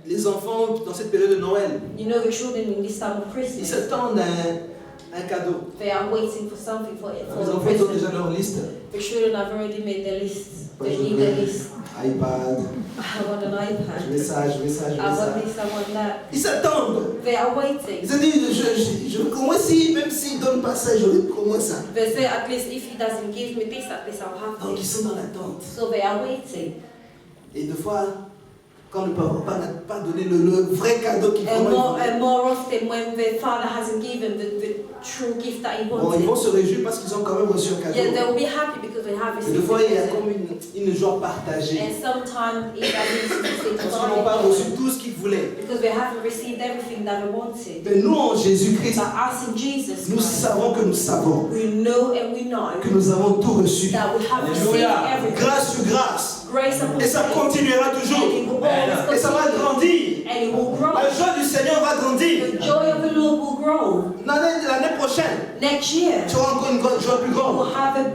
[SPEAKER 1] les enfants, dans cette période de Noël,
[SPEAKER 2] You know, the children in this time of
[SPEAKER 1] ils
[SPEAKER 2] Christmas,
[SPEAKER 1] s'attendent à un cadeau.
[SPEAKER 2] they are waiting for something for
[SPEAKER 1] Les
[SPEAKER 2] the
[SPEAKER 1] enfants, ils ont
[SPEAKER 2] present.
[SPEAKER 1] déjà leur liste.
[SPEAKER 2] The children have already made their lists.
[SPEAKER 1] Moi,
[SPEAKER 2] They
[SPEAKER 1] je
[SPEAKER 2] need
[SPEAKER 1] veux
[SPEAKER 2] their list.
[SPEAKER 1] iPad,
[SPEAKER 2] I want an
[SPEAKER 1] je
[SPEAKER 2] iPad.
[SPEAKER 1] veux ça, je veux ça, je veux
[SPEAKER 2] I want
[SPEAKER 1] ça.
[SPEAKER 2] this, I want that.
[SPEAKER 1] Ils s'attendent.
[SPEAKER 2] They are waiting.
[SPEAKER 1] Ils se disent, je veux qu'au moins si, même s'ils ne donnent pas ça, j'aurai au moins ça.
[SPEAKER 2] They say, at least if he doesn't give me this, at least I'll have
[SPEAKER 1] Donc ils
[SPEAKER 2] this.
[SPEAKER 1] sont dans l'attente.
[SPEAKER 2] So they are waiting.
[SPEAKER 1] Et des fois, quand le papa n'a pas donné le vrai cadeau qu'il
[SPEAKER 2] And
[SPEAKER 1] vraiment
[SPEAKER 2] and more often when the father hasn't given the true gift that he
[SPEAKER 1] bon, ils vont
[SPEAKER 2] wanted,
[SPEAKER 1] se réjouir parce qu'ils ont quand même reçu un cadeau.
[SPEAKER 2] yeah, they'll be happy because they have
[SPEAKER 1] Mais
[SPEAKER 2] received
[SPEAKER 1] des fois, il y a
[SPEAKER 2] the
[SPEAKER 1] comme une joie partagée.
[SPEAKER 2] And sometimes it doesn't
[SPEAKER 1] Parce qu'ils n'ont pas reçu tout ce qu'ils voulaient.
[SPEAKER 2] because they haven't received everything that they wanted.
[SPEAKER 1] Mais nous, en Jésus-Christ,
[SPEAKER 2] But us in Jesus
[SPEAKER 1] nous
[SPEAKER 2] Christ,
[SPEAKER 1] savons que nous savons
[SPEAKER 2] we know and we know
[SPEAKER 1] que nous avons tout reçu.
[SPEAKER 2] that we have received
[SPEAKER 1] Alléluia.
[SPEAKER 2] everything.
[SPEAKER 1] Grâce sur grâce.
[SPEAKER 2] Grace upon
[SPEAKER 1] Et ça
[SPEAKER 2] grace.
[SPEAKER 1] continuera
[SPEAKER 2] And
[SPEAKER 1] toujours.
[SPEAKER 2] it will always
[SPEAKER 1] Et ça va
[SPEAKER 2] continue.
[SPEAKER 1] grandir.
[SPEAKER 2] And it will grow.
[SPEAKER 1] La joie du Seigneur va grandir.
[SPEAKER 2] The joy of the Lord will grow.
[SPEAKER 1] L'année prochaine,
[SPEAKER 2] Next year,
[SPEAKER 1] tu auras encore une joie plus grande.
[SPEAKER 2] we'll have a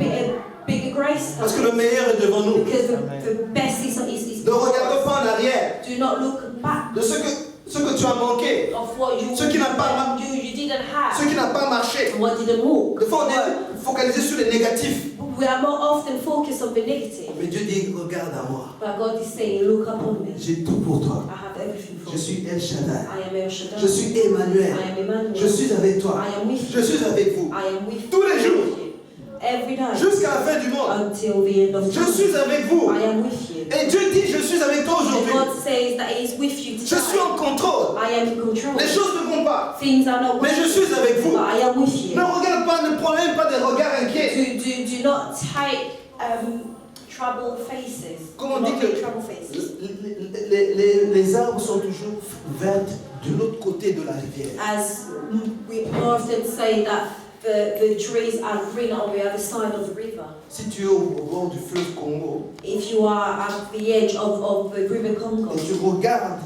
[SPEAKER 2] bigger grace.
[SPEAKER 1] Parce que le meilleur est devant nous.
[SPEAKER 2] Because the best is
[SPEAKER 1] Ne regarde pas en arrière
[SPEAKER 2] Do not look back
[SPEAKER 1] de ce que tu as manqué,
[SPEAKER 2] of what you
[SPEAKER 1] Ce qui n'a pas
[SPEAKER 2] you didn't have.
[SPEAKER 1] ce qui n'a pas marché.
[SPEAKER 2] What didn't work.
[SPEAKER 1] Des fois, on est focalisé sur les négatifs.
[SPEAKER 2] We are more often focused on the negative.
[SPEAKER 1] Mais Dieu dit, regarde à moi.
[SPEAKER 2] But God is saying, look upon me.
[SPEAKER 1] J'ai tout pour toi.
[SPEAKER 2] I have everything for
[SPEAKER 1] Je
[SPEAKER 2] you.
[SPEAKER 1] suis El Shaddai.
[SPEAKER 2] I am El Shaddai.
[SPEAKER 1] Je suis Emmanuel.
[SPEAKER 2] I am Emmanuel.
[SPEAKER 1] Je suis avec toi.
[SPEAKER 2] I am with
[SPEAKER 1] Je
[SPEAKER 2] you.
[SPEAKER 1] suis avec vous.
[SPEAKER 2] I am with
[SPEAKER 1] Tous les jours.
[SPEAKER 2] you. every day
[SPEAKER 3] jusqu'à la fin du monde.
[SPEAKER 2] until the end of
[SPEAKER 3] Je
[SPEAKER 2] time.
[SPEAKER 3] suis avec vous.
[SPEAKER 2] I am with you.
[SPEAKER 3] Et Dieu dit, je suis avec toi
[SPEAKER 2] And
[SPEAKER 3] aujourd'hui.
[SPEAKER 2] God says that He is with you
[SPEAKER 3] Je suis
[SPEAKER 2] today.
[SPEAKER 3] en contrôle.
[SPEAKER 2] I am in control.
[SPEAKER 3] Les choses ne vont pas.
[SPEAKER 2] Things are not
[SPEAKER 3] Mais je
[SPEAKER 2] working,
[SPEAKER 3] suis avec vous.
[SPEAKER 2] but I am with you.
[SPEAKER 3] Ne regarde pas, ne prends même pas des regards inquiets.
[SPEAKER 2] Do not take trouble faces.
[SPEAKER 3] Comme on
[SPEAKER 2] Do
[SPEAKER 3] dit
[SPEAKER 2] not
[SPEAKER 3] que
[SPEAKER 2] make trouble faces.
[SPEAKER 3] les arbres sont toujours verts de l'autre côté de la rivière.
[SPEAKER 2] As we often say that the trees are green on the other side of the river.
[SPEAKER 3] Si tu es au bord du fleuve Congo
[SPEAKER 2] If you are at the edge of the river Congo
[SPEAKER 3] et tu regardes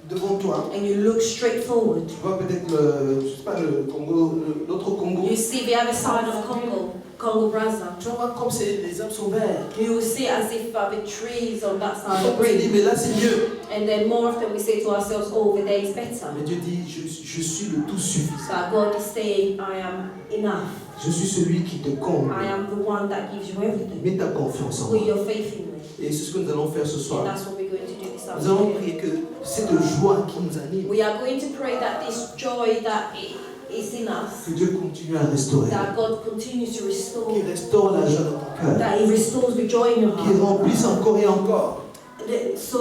[SPEAKER 3] devant toi,
[SPEAKER 2] and you look straight forward,
[SPEAKER 3] tu vois peut-être je sais pas, le Congo, l'autre Congo.
[SPEAKER 2] you see the other side of Congo Brazza.
[SPEAKER 3] Tu vas voir comme les arbres sont verts.
[SPEAKER 2] You will see as if the trees on that side are
[SPEAKER 3] On se dit,
[SPEAKER 2] green.
[SPEAKER 3] mais là c'est mieux.
[SPEAKER 2] And then more often we say to ourselves, oh, the day is better.
[SPEAKER 3] Mais Dieu dit, je suis le tout suffisant.
[SPEAKER 2] So God is saying, I am enough.
[SPEAKER 3] Je suis celui qui te comble.
[SPEAKER 2] I am the one that gives you everything.
[SPEAKER 3] Mets ta confiance en
[SPEAKER 2] Put
[SPEAKER 3] moi.
[SPEAKER 2] your faith in me.
[SPEAKER 3] Et c'est ce que nous allons faire ce
[SPEAKER 2] And
[SPEAKER 3] soir.
[SPEAKER 2] that's what we're going to do this
[SPEAKER 3] Nous allons
[SPEAKER 2] afternoon.
[SPEAKER 3] prier que cette joie qui nous anime,
[SPEAKER 2] We are going to pray that this joy that is in us,
[SPEAKER 3] que Dieu continue à restaurer.
[SPEAKER 2] that God continues to restore,
[SPEAKER 3] Qu'il restaure la joie dans ton cœur.
[SPEAKER 2] that He restores the joy in your
[SPEAKER 3] Qu'il
[SPEAKER 2] heart.
[SPEAKER 3] remplisse encore et encore.
[SPEAKER 2] So